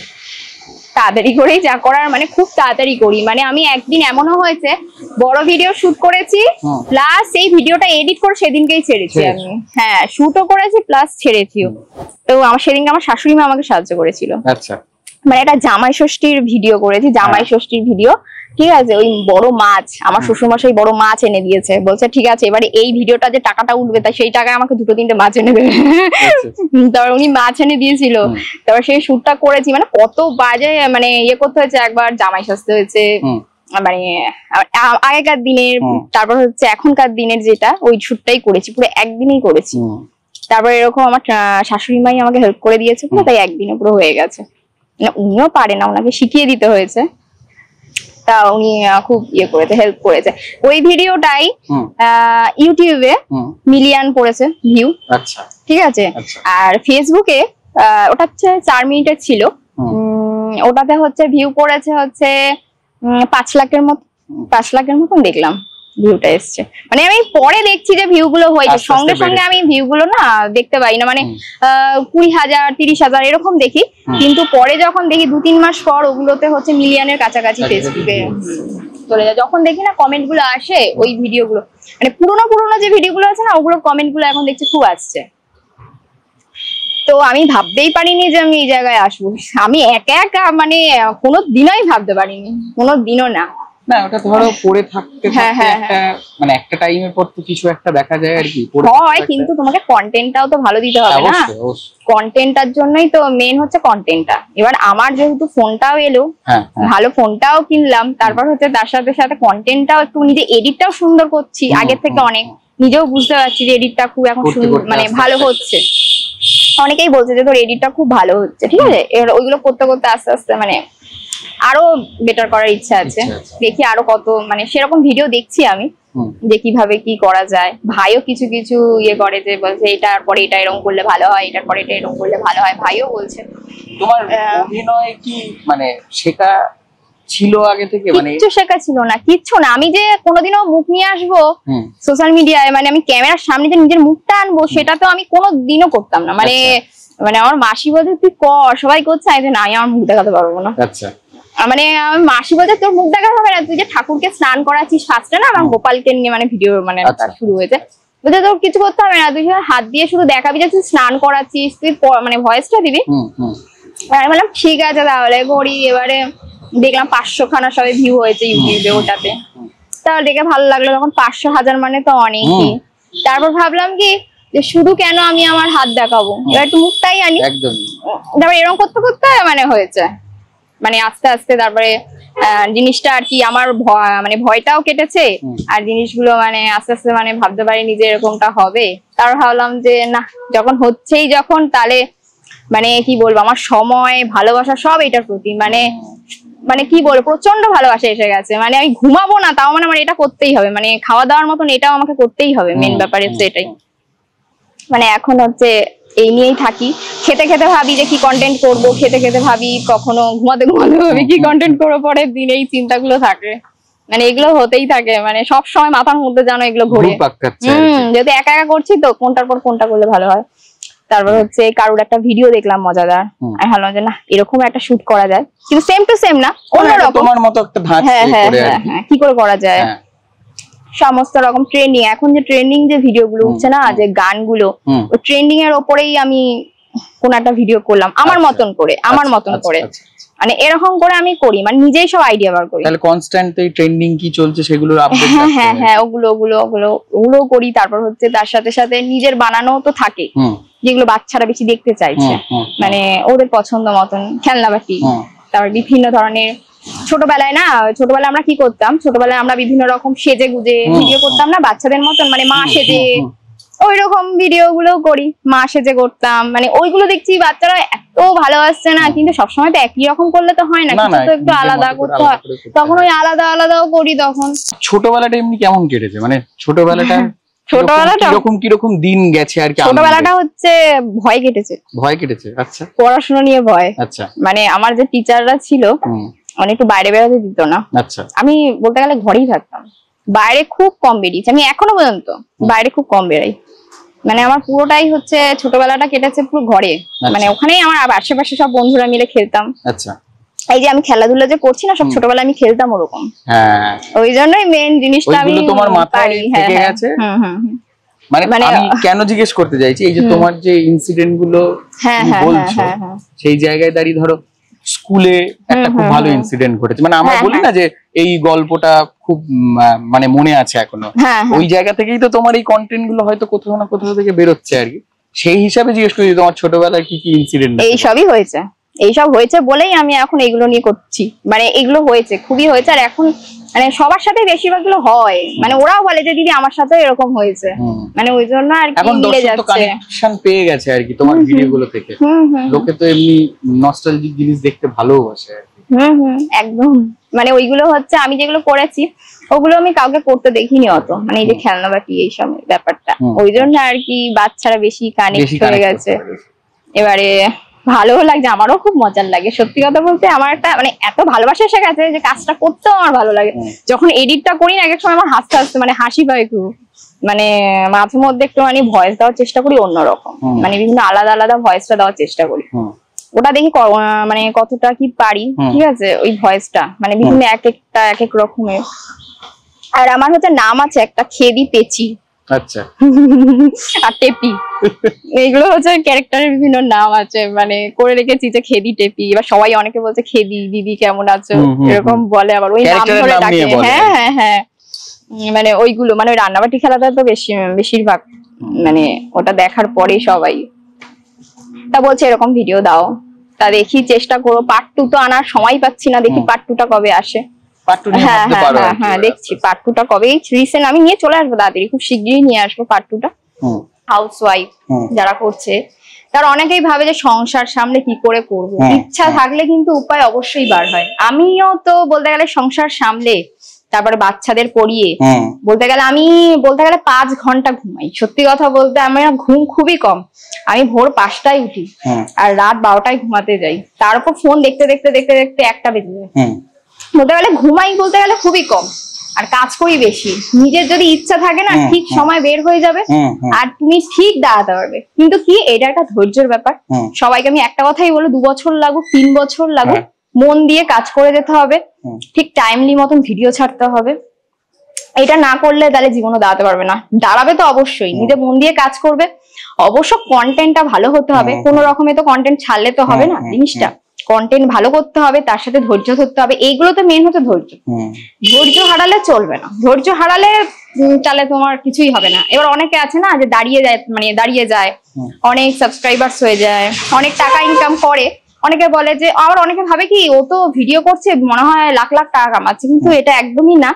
তাড়াতাড়ি করেই যা করার, মানে খুব তাড়াতাড়ি করি। মানে আমি একদিন এমনও হয়েছে বড় ভিডিও শুট করেছি, প্লাস এই ভিডিওটা এডিট করে সেদিনকেই ছেড়েছি আমি। হ্যাঁ, শুটও করেছি প্লাস ছেড়েছিও। তো আমার সেদিনকে আমার শাশুড়ি মা আমাকে সাহায্য করেছিল। আচ্ছা, মানে একটা জামাই ষষ্ঠীর ভিডিও করেছি, জামাই ষষ্ঠীর ভিডিও, ঠিক আছে। ওই বড় মাছ আমার শ্বশুরমশাই বড় মাছ এনে দিয়েছে, বলছে ঠিক আছে এবারে এই ভিডিওটা যে টাকাটা উঠবে তাই সেই টাকায় আমাকে 2-3টে মাছ এনে দেবে। তারপর উনি মাছ এনে দিয়েছিল, তারপর সেই শুটটা করেছি। মানে কত বাজে মানে ইয়ে করতে হয়েছে, একবার জামাই সাজতে হয়েছে, মানে আগেকার দিনের, তারপর হচ্ছে এখনকার দিনের যেটা ওই শুটটাই করেছি, পুরো একদিনেই করেছি। তারপর এরকম আমার শাশুড়ি মাই আমাকে হেল্প করে দিয়েছে পুরো, তাই একদিনে পুরো হয়ে গেছে। মানে উনিও পারে না, ওনাকে শিখিয়ে দিতে হয়েছে, তা উনি খুব ইয়ে করেছে, হেল্প করেছে। ওই ভিডিওটাই ইউটিউবে মিলিয়ন পড়েছে ভিউ, আচ্ছা ঠিক আছে। আর ফেসবুকে ওটা হচ্ছে 4 মিনিটের ছিল, ওটাতে হচ্ছে ভিউ পড়েছে হচ্ছে 5 লাখের মতো, 5 লাখের মতন দেখলাম ভিউটা এসছে। মানে আমি পরে দেখছি যে ভিউ গুলো হয়েছে, সঙ্গে সঙ্গে আমি ভিউ গুলো না দেখতে পাই না, মানে 20,000 30,000 এরকম দেখি, কিন্তু পরে যখন দেখি 2-3 মাস পর ওগুলোতে হচ্ছে মিলিয়নের কাছাকাছি ফেসবুকে চলে যায়। যখন দেখি না কমেন্ট গুলো আসে ওই ভিডিও গুলো, মানে পুরোনো যে ভিডিও গুলো আছে না ওগুলোর কমেন্ট গুলো এখন দেখছি খুব আসছে। তো আমি ভাবতেই পারিনি যে আমি এই জায়গায় আসবো, আমি একা একা মানে কোনো দিনই ভাবতে পারিনি, কোনো দিনও না।
না ওটা ধরো পড়ে থাকতে একটা মানে একটা টাইমের পর তো কিছু একটা দেখা যায় আর কি,
হয়, কিন্তু তোমাকে কন্টেন্টটাও তো ভালো দিতে হবে না, কন্টেন্টটার জন্যই তো মেন হচ্ছে কন্টেন্টটা। এবার আমার যেহেতু ফোনটাও এলো, ভালো ফোনটাও কিনলাম, তারপর হচ্ছে তার সাথে সাথে কন্টেন্টটাও একটু নিজে এডিটটাও সুন্দর করছি আগের থেকে অনেক, নিজেও বুঝতে পারছি যে এডিটটা খুব এখন মানে ভালো হচ্ছে। অনেকেই বলছে যে তোর এডিটটা খুব ভালো হচ্ছে, ঠিক আছে। এবার ওইগুলো করতে করতে আস্তে আস্তে মানে আরো বেটার করার ইচ্ছা আছে, দেখি আরো কত মানে সেরকম ভিডিও দেখছি আমি যে কিভাবে কি করা যায়। ভাইও কিছু কিছু ইয়ে করে যে বলছে এটার পরে এটা এরকম করলে ভালো হয়, এটার পরে এটা এরকম করলে ভালো হয়, ভাইও বলছে।
তোমার অভিনয় কি মানে শেখা ছিল আগে থেকে? মানে
কিচ্ছু শেখা ছিল না, কিচ্ছু না। আমি যে কোনোদিনও মুখ নিয়ে আসবো সোশ্যাল মিডিয়ায়, মানে আমি ক্যামেরার সামনে যে নিজের মুখটা আনবো সেটা তো আমি কোনোদিনও করতাম না। মানে মানে আমার মাসি বলতে তুই কর, সবাই করছে, আমি যে না আমি আমার মুখ দেখাতে পারবো না। আচ্ছা, মানে আমার মাসি বলতে তোর মুখ দেখাতে হবে না, তুই যে ঠাকুরকে স্নান করাচ্ছিস ফার্স্টে না, আমার গোপালকে নিয়ে মানে ভিডিও মানে শুরু হয়েছে, বলছে তোর কিছু করতে হবে না, তুই হাত দিয়ে শুধু দেখাবি যে তুই স্নান করাচ্ছিস, তুই মানে ভয়েসটা দিবি। আমি বললাম ঠিক আছে তাহলে করি। এবারে দেখলাম 500 খানা সবাই ভিউ হয়েছে ইউটিউবে ওটাতে, তাহলে দেখে ভালো লাগলো। তখন 500,000 মানে তো অনেকই। তারপর ভাবলাম কি যে শুধু কেন আমি আমার হাত দেখাবো, এবার একটু মুখটাই আনি। তারপর এরকম করতে করতে মানে হয়েছে, মানে আস্তে আস্তে তারপরে জিনিসটা আর কি আমার মানে ভয়টাও কেটেছে, আর জিনিসগুলো মানে আস্তে আস্তে মানে ভাবতে পারিনি যে এরকমটা হবে। তারপর ভাবলাম যে না যখন হচ্ছেই যখন, তাহলে মানে কি বলবো আমার সময় ভালোবাসা সব এটার প্রতি, মানে মানে কি বলবো প্রচন্ড ভালোবাসা এসে গেছে। মানে আমি ঘুমাবো না তাও মানে আমার এটা করতেই হবে, মানে খাওয়া দাওয়ার মতন এটাও আমাকে করতেই হবে, মেন ব্যাপার হচ্ছে এটাই। মানে এখন হচ্ছে এই নিয়েই থাকি, খেতে খেতে ভাবি যে কি কন্টেন্ট করবো, খেতে খেতে ভাবি, কখনো ঘুমাতে ঘুমাতে ভাবি কি কন্টেন্ট করবো, পরের দিন এই চিন্তাগুলো থাকে, মানে এগুলো হতেই থাকে, মানে সব সময় মাথার মধ্যে জানো এগুলো ঘুরে। যেহেতু একা একা করছি তো কোনটার পর কোনটা করলে ভালো হয়। তারপর হচ্ছে কারোর একটা ভিডিও দেখলাম মজাদার, আমি ভাবলাম যে না এরকম একটা শুট করা যায়, কিন্তু সেম টু সেম না, অন্যরকম তোমার মতো একটা ধাঁচ করে কি করে করা যায়। সমস্ত রকম ট্রেন্ডিং, এখন যে ট্রেন্ডিং যে ভিডিও গুলো উঠছে না, যে গানগুলো, ওই ট্রেন্ডিং এর ওপরেই আমি কোন একটা ভিডিও করলাম আমার মতন করে, আমার মতন করে, মানে এরকম করে আমি করি, মানে নিজেই সব আইডিয়া বার করি। তাহলে কনস্ট্যান্ট এই ট্রেন্ডিং কি চলছে সেগুলোর আপডেট। হ্যাঁ ওগুলো করি। তারপর হচ্ছে তার সাথে সাথে নিজের বানানো তো থাকে, যেগুলো বাচ্চারা বেশি দেখতে চাইছে, মানে ওদের পছন্দ মতন খেলনাবাটি। তারপর বিভিন্ন ধরনের ছোটবেলায় আমরা কি করতাম, ছোটবেলায় আমরা বিভিন্ন রকম সেজে গুজে ভিডিও করতাম না বাচ্চাদের মতন, মানে মা সেজে, ওই রকম ভিডিও গুলো করি, মা সেজে করতাম। মানে ওইগুলো দেখছি বাচ্চারা এত ভালোবাসছে না, কিন্তু সবসময় তো একই রকম করলে তো হয় না, কিছু তো একটু আলাদা করতে হয়, তখন ওই আলাদা আলাদাও করি। তখন ছোটবেলাটা এমনি কেমন কেটেছে, মানে ছোটবেলাটা কিরকম দিন গেছে আর কি? ছোটবেলাটা হচ্ছে ভয় কেটেছে। আচ্ছা, পড়াশোনা নিয়ে ভয়। আচ্ছা, মানে আমার যে টিচাররা ছিল মানে একটু বাইরে বেরোতে দিত না। আচ্ছা, আমি বলতে গেলে ঘরেই থাকতাম, বাইরে খুব কম বেরিয়েছি আমি, এখনো পর্যন্ত বাইরে খুব কম বেরাই। মানে আমার পুরোটাই হচ্ছে ছোটবেলাটা কেটেছে পুরো ঘরে, মানে ওখানেই আমার আশেপাশে সব বন্ধুরা মিলে খেলতাম। আচ্ছা, এই যে আমি খেলাধুলা যে করছি না, সব ছোটবেলায় আমি খেলতাম ওরকম। ওই জন্যই মেন জিনিসটা আমি তোমার মাথায় থেকে গেছে। মানে আমি কেন জিজ্ঞেস করতে চাইছি, এই যে তোমার যে ইনসিডেন্ট গুলো বলছো, সেই জায়গায় দাঁড়িয়ে ধরো
স্কুলে একটা খুব ভালো ইনসিডেন্ট ঘটেছে, মানে আমরা বলি না যে এই গল্পটা খুব মানে মনে আছে এখনো, ওই জায়গা থেকেই তো তোমার এই কন্টেন্ট গুলো হয়তো কোথাও না কোথাও থেকে বেরোচ্ছে আর কি। সেই হিসাবে জিজ্ঞেস করি তোমার ছোটবেলায় কি কি ইনসিডেন্ট?
এইসবই হয়েছে, এইসব হয়েছে বলেই আমি এখন এগুলো নিয়ে করছি, মানে এগুলো হয়েছে, খুবই হয়েছে। আর এখন মানে সবার সাথে বেশিরভাগ গুলো হয়, মানে ওরাও বলে যে দিদি আমার সাথে এরকম হয়েছে, মানে ওই জন্য আর কি মিলে যাচ্ছে,
কানেকশন পেয়ে গেছে আর কি তোমার ভিডিও গুলো থেকে। লোকে তো এমনি নস্টালজিক জিনিস দেখতে ভালোবাসে আর কি।
একদম, মানে ওইগুলো হচ্ছে আমি যেগুলো করেছি ওগুলো আমি কাউকে করতে দেখিনি অত, মানে এই যে খেলনা বাটি এইসব ব্যাপারটা, ওই জন্য আর কি বাচ্চারা বেশি কানেক্ট হয়ে গেছে। এবারে ভালো লাগছে, আমারও খুব মজার লাগে, সত্যি কথা বলতে আমার একটা মানে এত ভালোবাসা এসে গেছে যে কাজটা করতেও আমার ভালো লাগে। যখন এডিটটা করি না, এক এক সময় আমার হাসতে হাসতে মানে হাসি পায় একটু, মানে মাঝে মধ্যে একটু মানে ভয়েস দেওয়ার চেষ্টা করি অন্যরকম, মানে বিভিন্ন আলাদা আলাদা ভয়েসটা দেওয়ার চেষ্টা করি, ওটা দেখি মানে কতটা কি পারি, ঠিক আছে ওই ভয়েসটা, মানে বিভিন্ন এক এক রকমের। আর আমার হচ্ছে নাম আছে একটা, খেদি পেচি,
আচ্ছা,
আর টেপি, এইগুলো হচ্ছে ক্যারেক্টারের বিভিন্ন নাম আছে, মানে করে রেখেছি যে খেদি টেপি। এবার সবাই অনেকে বলছে খেদি দিদি কেমন আছো এরকম বলে, আবার ওই নাম ধরে ডাকে। হ্যাঁ হ্যাঁ হ্যাঁ, মানে ওইগুলো মানে ওই রান্নাবাটি খেলাটা তো বেশিরভাগ মানে ওটা দেখার পরেই সবাই তা বলছে এরকম ভিডিও দাও, তা দেখি চেষ্টা করো। পার্ট 2 তো আনার সময় পাচ্ছি না, দেখি পার্ট 2টা কবে আসে। হ্যাঁ দেখছি পার্ট 2টা কবে, রিসেন্ট আমি নিয়ে চলে আসবো তাড়াতাড়ি, খুব শিগগিরই নিয়ে আসবো পার্ট 2টা। হাউস ওয়াইফ যারা করছে তারা অনেকেই ভাবে যে সংসার সামলে কি করে করবো, ইচ্ছা থাকলে কিন্তু উপায় অবশ্যই বার হয়। আমিও তো বলতে গেলে সংসার সামলে তারপরে বাচ্চাদের পড়িয়ে বলতে গেলে 5 ঘন্টা ঘুমাই, সত্যি কথা বলতে আমার ঘুম খুবই কম, আমি ভোর 5টায় উঠি আর রাত 12টায় ঘুমাতে যাই, তার উপর ফোন দেখতে দেখতে দেখতে দেখতে 1টা বেজে যায়। বলতে গেলে ঘুমাই বলতে গেলে খুবই কম, আর কাজ করি বেশি। নিজের যদি ইচ্ছা থাকে না, ঠিক সময় বের হয়ে যাবে আর তুমি ঠিক দাঁড়াতে পারবে, কিন্তু কি এটা একটা ধৈর্যের ব্যাপার। সবাইকে আমি একটা কথাই বলবো, 2 বছর লাগুক 3 বছর লাগুক, মন দিয়ে কাজ করে যেতে হবে, ঠিক টাইমলি মতন ভিডিও ছাড়তে হবে। এটা না করলে তাহলে জীবনে দাঁড়াতে পারবে না। দাঁড়াবে তো অবশ্যই, নিজে মন দিয়ে কাজ করবে, অবশ্য কন্টেন্টটা ভালো হতে হবে, কোনো রকমে তো কন্টেন্ট ছাড়লে তো হবে না, জিনিসটা কন্টেন্ট ভালো করতে হবে, তার সাথে ধৈর্য ধরতে হবে, এইগুলো তো মেন হচ্ছে ধৈর্য। ধৈর্য হারালে চলবে না, ধৈর্য হারালে তাহলে তোমার কিছুই হবে না। এবার অনেকে আছে না যে দাঁড়িয়ে যায়, অনেক সাবস্ক্রাইবার্স হয়ে যায়, অনেক টাকা ইনকাম করে, অনেকে বলে যে, আবার অনেকে ভাবে কি ও তো ভিডিও করছে মনে হয় লাখ লাখ টাকা কামাচ্ছে, কিন্তু এটা একদমই না,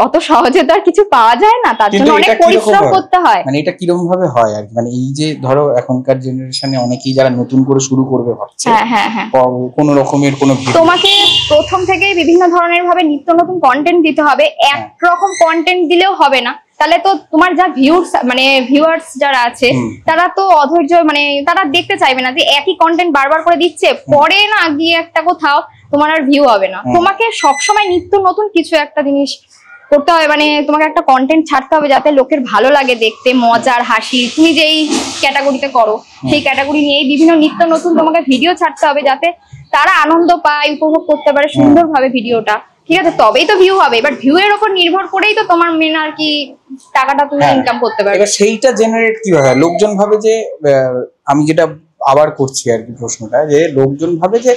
অত সহজে তো আর কিছু পাওয়া যায় না, তার জন্য অনেক পরিশ্রম করতে হয়।
মানে এটা কিরকম ভাবে হয় আর মানে এই যে ধরো এখনকার জেনারেশনে অনেকেই যারা নতুন করে শুরু করবে ভাবছে, কোন রকমের কোনো
তোমাকে প্রথম থেকেই বিভিন্ন ধরনের ভাবে নিত্য নতুন কন্টেন্ট দিতে হবে, একরকম কন্টেন্ট দিলেও হবে না, তাহলে তো তোমার যা ভিউয়ার্স যারা আছে তারা তো অধৈর্য, মানে তারা দেখতে চাইবে না যে একই কন্টেন্ট বারবার করে দিচ্ছে, পরে না গিয়ে একটা কোথাও তোমার আর ভিউ হবে না। তোমাকে সবসময় নিত্য নতুন কিছু একটা জিনিস করতে হবে, মানে তোমাকে একটা কন্টেন্ট ছাড়তে হবে যাতে লোকের ভালো লাগে দেখতে, মজার হাসি, তুমি যেই ক্যাটাগরিতে করো সেই ক্যাটাগরি নিয়েই বিভিন্ন নিত্য নতুন তোমাকে ভিডিও ছাড়তে হবে, যাতে তারা আনন্দ পায়, উপভোগ করতে পারে সুন্দরভাবে ভিডিওটা, ঠিক আছে, তবেই তো ভিউ হবে। এবার ভিউ এর উপর নির্ভর করেই তো তোমার মেন আর কি টাকাটা তুমি ইনকাম করতে পারবে।
এবার সেইটা জেনারেট কিভাবে? লোকজন ভাবে যে, আমি যেটা আবার করছি আর কি প্রশ্নটা, যে লোকজন ভাবে যে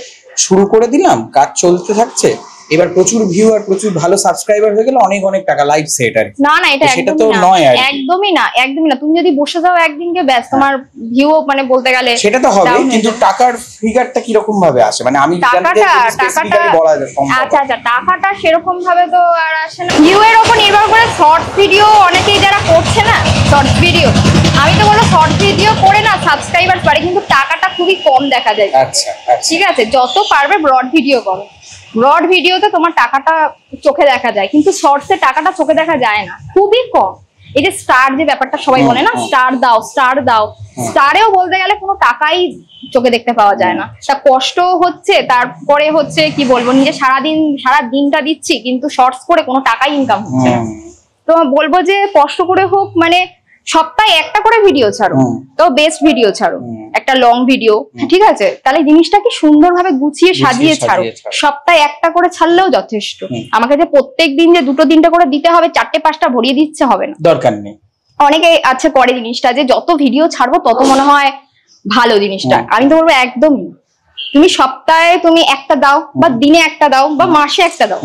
শুরু করে দিলাম, কাজ চলতে থাকছে, এবার প্রচুর ভিউ আর প্রচুর ভালো সাবস্ক্রাইবার হয়ে গেলে অনেক অনেক টাকা লাইভ সেট আর
না না, এটা
সেটা তো নয় আর
একদমই না, একদমই না। তুমি যদি বসে যাও একদিনকে ব্যাস তোমার ভিউ মানে বলতে গেলে
সেটা তো হবে, কিন্তু টাকার ফিগারটা কি রকম ভাবে আসে? মানে আমি
টাকাটা বলা যায় আচ্ছা টাকাটা সেরকম ভাবে তো আর আসে না, ভিউ এর উপর নির্ভর করে। শর্ট ভিডিও অনেকেই যারা করছে না, শর্ট ভিডিও, আমি তো বলবো শর্ট ভিডিও করে না সাবস্ক্রাইবার বাড়ে, কিন্তু টাকাটা খুবই কম দেখা যায়।
আচ্ছা
ঠিক আছে, যত পারবে ব্রড ভিডিও করো, ব্রড ভিডিওতে তোমার টাকাটা চোখে দেখা যায়, কিন্তু শর্টসে টাকাটা চোখে দেখা যায় না, খুবই কম। এই যে স্টার যে ব্যাপারটা সবাই বলে না, স্টার দাও, স্টারেও বলতে গেলে কোনো টাকাই চোখে দেখতে পাওয়া যায় না। তা কষ্ট হচ্ছে, তারপরে হচ্ছে কি বলবো, নিজে সারা দিনটা দিচ্ছি, কিন্তু শর্টস করে কোনো টাকাই ইনকাম হচ্ছে না। তো বলবো যে কষ্ট করে হোক, মানে সপ্তাহে একটা করে ভিডিও ছাড়ো, তো বেস্ট ভিডিও ছাড়ো, একটা লং ভিডিও, ঠিক আছে, তাহলে জিনিসটা কি সুন্দরভাবে গুছিয়ে সাজিয়ে ছাড়ো। সপ্তাহে একটা করে ছাড়লেও যথেষ্ট। আমাকে যে প্রত্যেক দিন যে 2-3টা করে দিতে হবে, 4-5টা ভরিয়ে দিচ্ছে হবে না,
দরকার নেই।
অনেকে আছে করে জিনিসটা যে যত ভিডিও ছাড়বো তত মনে হয় ভালো জিনিসটা, আমি তো বলবো একদমই তুমি সপ্তাহে তুমি একটা দাও বা দিনে একটা দাও বা মাসে একটা দাও,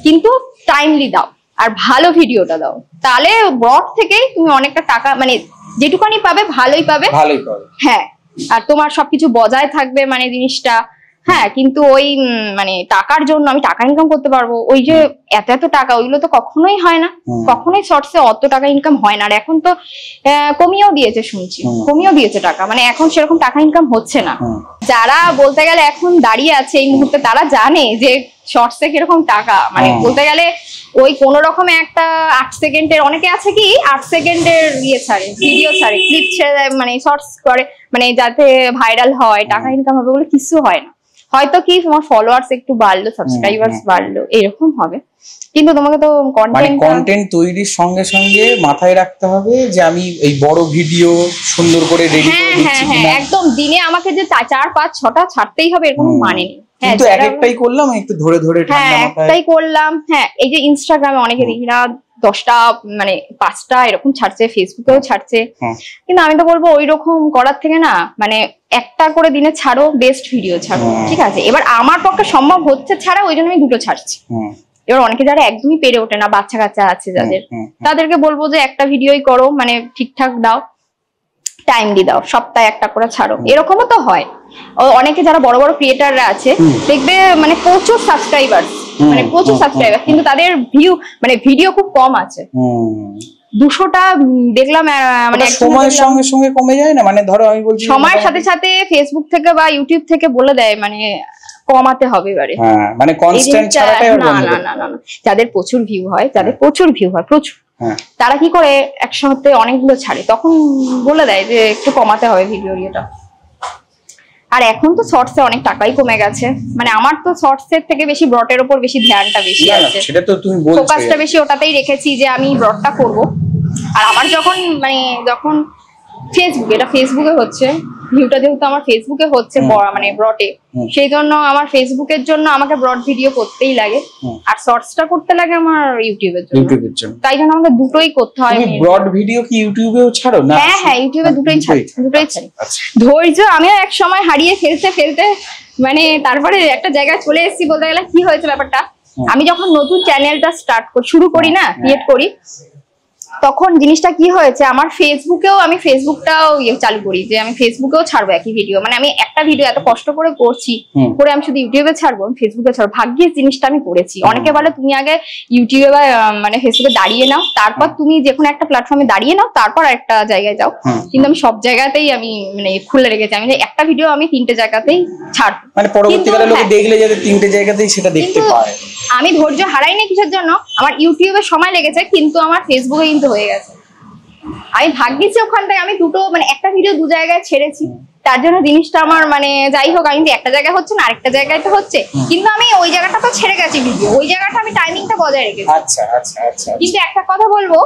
কিন্তু টাইমলি দাও আর ভালো ভিডিওটা দাও, তাহলে ব্লগ থেকেই তুমি অনেকটা টাকা মানে যেটুকানি পাবে ভালোই পাবে। হ্যাঁ, আর তোমার সবকিছু বজায় থাকবে মানে জিনিসটা। হ্যাঁ, কিন্তু ওই মানে টাকার জন্য আমি টাকা ইনকাম করতে পারবো, ওই যে এত এত টাকা, ওইগুলো তো কখনোই হয় না, কখনোই শর্টসে অত টাকা ইনকাম হয় না। আর এখন তো কমিয়েও দিয়েছে, শুনছি কমিয়েও দিয়েছে টাকা, মানে এখন সেরকম টাকা ইনকাম হচ্ছে না। যারা বলতে গেলে এখন দাঁড়িয়ে আছে এই মুহূর্তে, তারা জানে যে শর্টসে কিরকম টাকা, মানে বলতে গেলে ওই কোন রকমে একটা 8 সেকেন্ডের, অনেকে আছে কি 8 সেকেন্ডের ইয়ে ছাড়ে, ভিডিও ছাড়ে, ক্লিপ ছেড়ে, মানে শর্টস করে, মানে যাতে ভাইরাল হয়, টাকা ইনকাম হবে, বলে কিছু হয় না। হয়তো কি তোমার ফলোয়ার্স একটু বাড়লো, সাবস্ক্রাইবার্স বাড়লো, এরকম হবে, কিন্তু তোমাকে তো কন্টেন্ট
তৈরির সঙ্গে সঙ্গে মাথায় রাখতে হবে যে আমি এই বড় ভিডিও সুন্দর করে রেডি করে দিচ্ছি।
হ্যাঁ, একদম দিনে আমাকে যে 4, 5, 6টা ছাড়তেই হবে এর কোনো মানে নেই।
কিন্তু একটাই করলাম একটু ধরে ধরে,
হ্যাঁ একটাই করলাম। হ্যাঁ, এই যে ইনস্টাগ্রামে অনেকে দেখি না 10টা মানে 5টা এরকম ছাড়ছে, ফেসবুকেও ছাড়ছে, কিন্তু আমি তো বলবো ওই রকম করার থেকে না, মানে একটা করে দিনে ছাড়ো, বেস্ট ভিডিও ছাড়ো, ঠিক আছে? এবার আমার পক্ষে সম্ভব হচ্ছে ছাড়া, ওই জন্য আমি 2টো ছাড়ছি। এবার অনেকে যারা একদমই পেরে ওঠে না, বাচ্চা কাচ্চা আছে যাদের, তাদেরকে বলবো যে একটা ভিডিওই করো, মানে ঠিকঠাক দাও, টাইমলি দাও, সপ্তাহে একটা করে ছাড়ো। এরকমও তো হয়, অনেকে যারা বড় বড় ক্রিয়েটাররা আছে দেখবে, মানে প্রচুর সাবস্ক্রাইবার, মানে প্রচুর সাবস্ক্রাইবার, কিন্তু তাদের ভিউ মানে ভিডিও খুব কম আছে। 200টা দেখলাম, মানে
সময়ের সঙ্গে সঙ্গে কমে যায় না, মানে ধরো আমি বলছি
সময়ের সাথে সাথে ফেসবুক থেকে বা ইউটিউব থেকে বলে দেয় মানে কমাতে হবে এবারে।
মানে কনস্ট্যান্ট ছাড়াটাই
না না না না, যাদের প্রচুর ভিউ হয়, প্রচুর, তারা কি করে একসাথে অনেকগুলো ছাড়ে, তখন বলে দেয় যে একটু কমাতে হবে ভিডিও ইয়েটা। আর এখন তো শর্টসে অনেক টাকাই কমে গেছে, মানে আমার তো শর্টসের থেকে বেশি ব্রডের উপর বেশি ধ্যানটা বেশি আছে,
সেটা তো তুমি বলছো,
ফোকাসটা বেশি ওটাতেই রেখেছি যে আমি ব্রডটা করব। আর আমার যখন ফেসবুকে হচ্ছে ভিউটা, যেহেতু আমার ফেসবুকে হচ্ছে মানে ব্রডে, সেই জন্য আমার ফেসবুকের জন্য আমাকে ব্রড ভিডিও করতেই লাগে, আর শর্টসটা করতে লাগে আমার ইউটিউবের জন্য, তাই জন্য আমাকে দুটোই করতে হয়।
ব্রড ভিডিও কি ইউটিউবেও ছাড়ো না?
হ্যাঁ, ইউটিউবে দুটোই ছাড়ি। ধৈর্য আমিও এক সময় হারিয়ে ফেলতে মানে তারপরে একটা জায়গায় চলে এসেছি। বলতে গেলে কি হয়েছে ব্যাপারটা, আমি যখন নতুন চ্যানেলটা শুরু করি না, ক্রিয়েট করি, তখন জিনিসটা কি হয়েছে, আমার ফেসবুকটাও চালু করি যে আমি ফেসবুকেও ছাড়বো একই ভিডিও, মানে আমি একটা ভিডিও এত কষ্ট করে করছি, করে আমি শুধু ইউটিউবে ছাড়বো, আমি ফেসবুকে ছাড়বো। ভাগ্যের জিনিসটা আমি করেছি। অনেকে বলে তুমি আগে ইউটিউবে বা মানে ফেসবুকে দাঁড়িয়ে নাও, তারপর তুমি যে কোনো একটা প্ল্যাটফর্মে দাঁড়িয়ে নাও, তারপর একটা জায়গায় যাও, কিন্তু আমি সব জায়গাতেই আমি মানে খুলে রেখেছি, আমি একটা ভিডিও আমি 3টে জায়গাতেই ছাড়বো,
মানে পরবর্তীকালে লোকে দেখলে যাতে 3টে জায়গাতেই সেটা দেখতে পায়।
আমি ধৈর্য হারাইনি কিসের জন্য, আমার ইউটিউবে সময় লেগেছে, কিন্তু আমার ফেসবুকে কিন্তু হয়ে গেছে। আমি ভাগ্যিছি ওখান থেকে আমি দুটো মানে একটা ভিডিও 2 জায়গায় ছেড়েছি, তার জন্য জিনিসটা আমার মানে যাই হোক, আমি একটা জায়গায় হচ্ছে না, আরেকটা জায়গায় তো হচ্ছে, কিন্তু আমি ওই জায়গাটা তো ছেড়ে গেছি ভিডিও, ওই জায়গাটা আমি টাইমিংটা বজায় রেখেছি।
আচ্ছা আচ্ছা আচ্ছা।
কিন্তু একটা কথা বলবো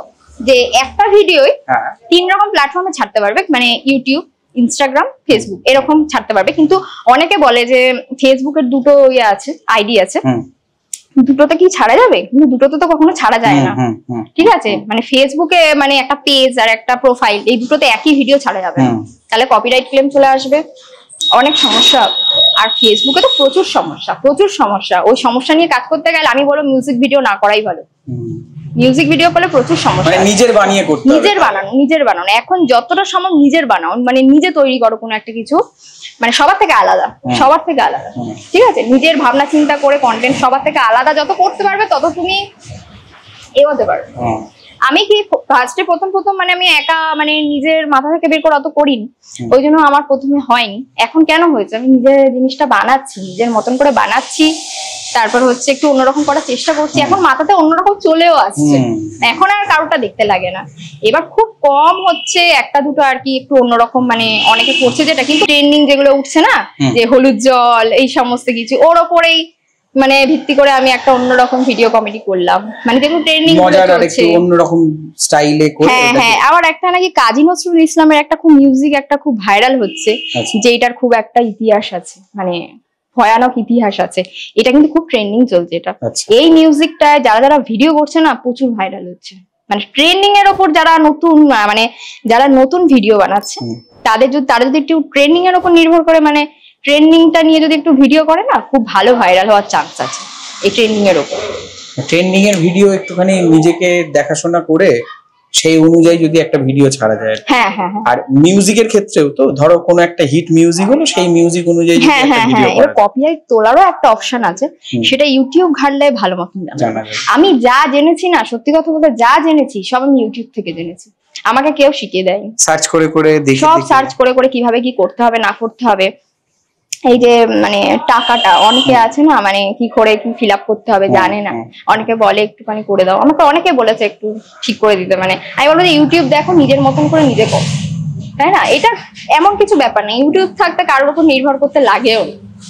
যে একটা ভিডিওই 3 রকম প্ল্যাটফর্মে ছাড়তে পারবে, মানে ইউটিউব, ইনস্টাগ্রাম, ফেসবুক এরকম ছাড়তে পারবে। কিন্তু অনেকে বলে যে ফেসবুকের 2টো ইয়ে আছে, আইডি আছে, দুটোতে কি ছাড়া যাবে? কিন্তু দুটোতে তো কখনো ছাড়া যায় না, ঠিক আছে? মানে ফেসবুকে মানে একটা পেজ আর একটা প্রোফাইল, এই দুটোতে একই ভিডিও ছাড়া যাবে, তাহলে কপিরাইট ক্লেম চলে আসবে, অনেক সমস্যা। আর ফেসবুকে তো প্রচুর সমস্যা, ওই সমস্যা নিয়ে কাজ করতে গেলে আমি বলবো মিউজিক ভিডিও না করাই ভালো। মিউজিক ভিডিও করলে প্রচুর সমস্যা,
মানে নিজের
বানানো। এখন যতটা সম্ভব নিজের বানাও, মানে নিজে তৈরি করো কোনো একটা কিছু, মানে সবার থেকে আলাদা, ঠিক আছে? নিজের ভাবনা চিন্তা করে কন্টেন্ট সবার থেকে আলাদা যত করতে পারবে, তত তুমি এগোতে পারবে। আমি কি প্রথম মানে আমি একা মানে নিজের মাথা থেকে বের করে অত করিনি, ওই জন্য আমার প্রথমে হয়নি। এখন কেন হয়েছে, আমি নিজের জিনিসটা বানাচ্ছি, নিজের মতন করে বানাচ্ছি, তারপর হচ্ছে একটু অন্যরকম করার চেষ্টা করছি, এখন মাথাতে অন্যরকম চলেও আসছে, এখন আর কারোটা দেখতে লাগে না। এবার খুব কম হচ্ছে, একটা দুটো আর কি একটু অন্যরকম মানে অনেকে করছে যেটা, কিন্তু ট্রেন্ডিং যেগুলো উঠছে না, যে হলুদ জল এই সমস্ত কিছু, ওর ওপরেই মানে ভিত্তি করে আমি একটা অন্যরকম ভিডিও কমেডি করলাম, মানে দেখুন ট্রেন্ডিং চলছে
অন্যরকম স্টাইলে করে।
হ্যাঁ, আবার একটা নাকি কাজী নজরুল ইসলামের একটা খুব মিউজিক একটা খুব ভাইরাল হচ্ছে, যেটার খুব একটা ইতিহাস আছে, মানে ভয়ানক ইতিহাস আছে, এটা কিন্তু খুব ট্রেন্ডিং চলছে। এটা এই মিউজিকটা যারা ভিডিও করছে না, প্রচুর ভাইরাল হচ্ছে, মানে ট্রেন্ডিং এর ওপর যারা নতুন ভিডিও বানাচ্ছে, তারা যদি একটু ট্রেন্ডিং এর ওপর নির্ভর করে মানে ট্রেন্ডিংটা নিয়ে যদি একটু ভিডিও করে না, খুব ভালো ভাইরাল হওয়ার চান্স আছে এই ট্রেন্ডিং এর উপর।
ট্রেন্ডিং এর ভিডিও একটুখানি নিজেকে দেখাশোনা করে সেই অনুযায়ী যদি একটা ভিডিও ছাড়া যায়।
হ্যাঁ হ্যাঁ হ্যাঁ।
আর মিউজিকের ক্ষেত্রেও তো ধরো কোনো একটা হিট মিউজিক হলো, সেই মিউজিক অনুযায়ী যদি
হ্যাঁ
একটা
হ্যাঁ
ভিডিও
হ্যাঁ,
করা
এবার কপিরাইট তোলারও একটা অপশন আছে, সেটা ইউটিউব ঘাটলে ভালো মতন জানা
জানা
যায়।
যায়।
আমি যা জেনেছি না, সত্যি কথা বলতে যা জেনেছি সব আমি ইউটিউব থেকে জেনেছি, আমাকে কেউ শিখিয়ে দেয়নি।
সার্চ করে করে দেখে
সব
দেখে।
সার্চ করে করে কিভাবে কি করতে হবে না করতে হবে। এই যে মানে টাকাটা অনেকে আছে না, মানে কি করে কি ফিল আপ করতে হবে জানে না, অনেকে বলে একটুখানি করে দাও, আমাকে অনেকে বলেছে একটু ঠিক করে দিতে। মানে আমি বলবো যে ইউটিউব দেখো, নিজের মতন করে নিজে করো, তাই না? এটা এমন কিছু ব্যাপার না, ইউটিউব থাকতে কারোর উপর নির্ভর করতে লাগেও।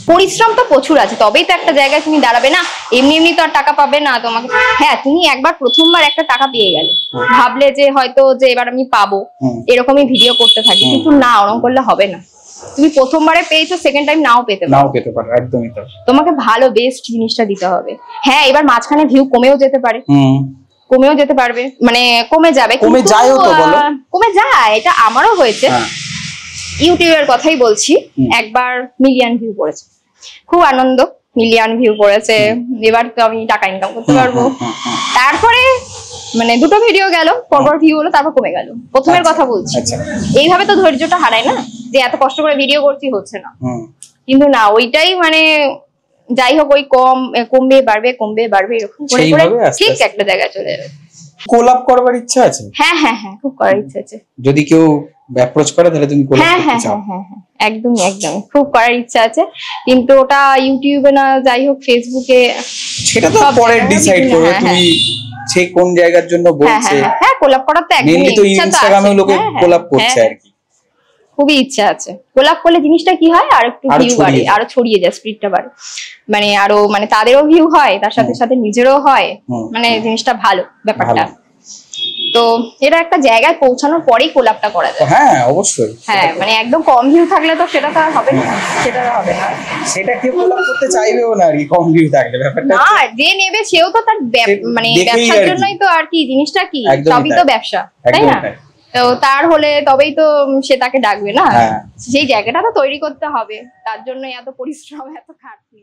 পরিশ্রম তো প্রচুর আছে, তবেই তো একটা জায়গায় তুমি দাঁড়াবে না, এমনি এমনি তো আর টাকা পাবে না তোমাকে। হ্যাঁ, তুমি একবার প্রথমবার একটা টাকা পেয়ে গেলে, ভাবলে যে হয়তো যে এবার আমি পাবো, এরকমই ভিডিও করতে থাকি, কিন্তু না, ওরকম করলে হবে না। তুমি প্রথমবারে পেয়েছো, সেকেন্ড টাইম নাও পেতে পারো,
একদমই তো।
তোমাকে ভালো বেস্ট জিনিসটা দিতে হবে। হ্যাঁ, এবার মাঝখানে ভিউ কমেও যেতে পারে, কমেও যেতে পারবে, মানে কমে যাবে,
কমে যায়ও তো বলো।
কমে যায়, এটা আমারও হয়েছে। ইউটিউবের কথাই বলছি, একবার মিলিয়ন ভিউ পড়েছে, খুব আনন্দ, মিলিয়ন ভিউ পড়েছে, এবার তো আমি টাকা ইনকাম করতে পারবো। তারপরে মানে দুটো ভিডিও গেল, পরপর ভিউ হলো, তারপর কমে গেল। প্রথমের কথা বলছি, এইভাবে তো ধৈর্যটা হারায় না, যে এত কষ্ট করে ভিডিও করছি হচ্ছে না, কিন্তু না, ওইটাই মানে যাই হোক, ওই কমবে বাড়বে কমবে বাড়বে, এরকম করে করে ঠিক একটা জায়গায় চলে যাবে।
কোলাপ করবার ইচ্ছা আছে?
হ্যাঁ হ্যাঁ হ্যাঁ, খুব করার ইচ্ছা আছে।
যদি কেউ অ্যাপ্রোচ করে তাহলে তুমি কোলাপ করতে চাও?
হ্যাঁ, একদমই একদম, খুব করার ইচ্ছা আছে, কিন্তু ওটা ইউটিউবে না, যাই হোক ফেসবুকে,
সেটা তো পরে ডিসাইড করবে তুমি সে কোন জায়গার জন্য বলছে।
হ্যাঁ, কোলাপ করার তো একদমই ইচ্ছা, তো
ইনস্টাগ্রামে লোকে কোলাপ করছে আর কি,
খুবই ইচ্ছা আছে। কোলাপ করলে জিনিসটা কি হয়, আর একটু ভিউ বাড়ে, আরো ছড়িয়ে যায়, স্পিডটা বাড়ে, মানে আরো মানে তাদেরও ভিউ হয়, তার সাথে সাথে নিজেরও হয়, মানে জিনিসটা ভালো ব্যাপারটা। তো এটা একটা জায়গায় পৌঁছানোর পরেই কোলাপটা করা যায়।
হ্যাঁ অবশ্যই।
হ্যাঁ, মানে একদম কম ভিউ থাকলে তো সেটা তো আর হবে না, সেটা হবে না,
সেটা কেউ কোলাপ করতে চাইবেও না আর কি, কম ভিউ থাকলে ব্যাপারটা
না, যে নেবে সেও তো তার মানে ব্যবসার জন্যই তো আর কি, জিনিসটা কি সবই তো ব্যবসা, তাই না? তো তার হলে তবেই তো সে তাকে ডাকবে না, সেই জায়গাটা তো তৈরি করতে হবে, তার জন্য এত পরিশ্রম, এত খাটনি।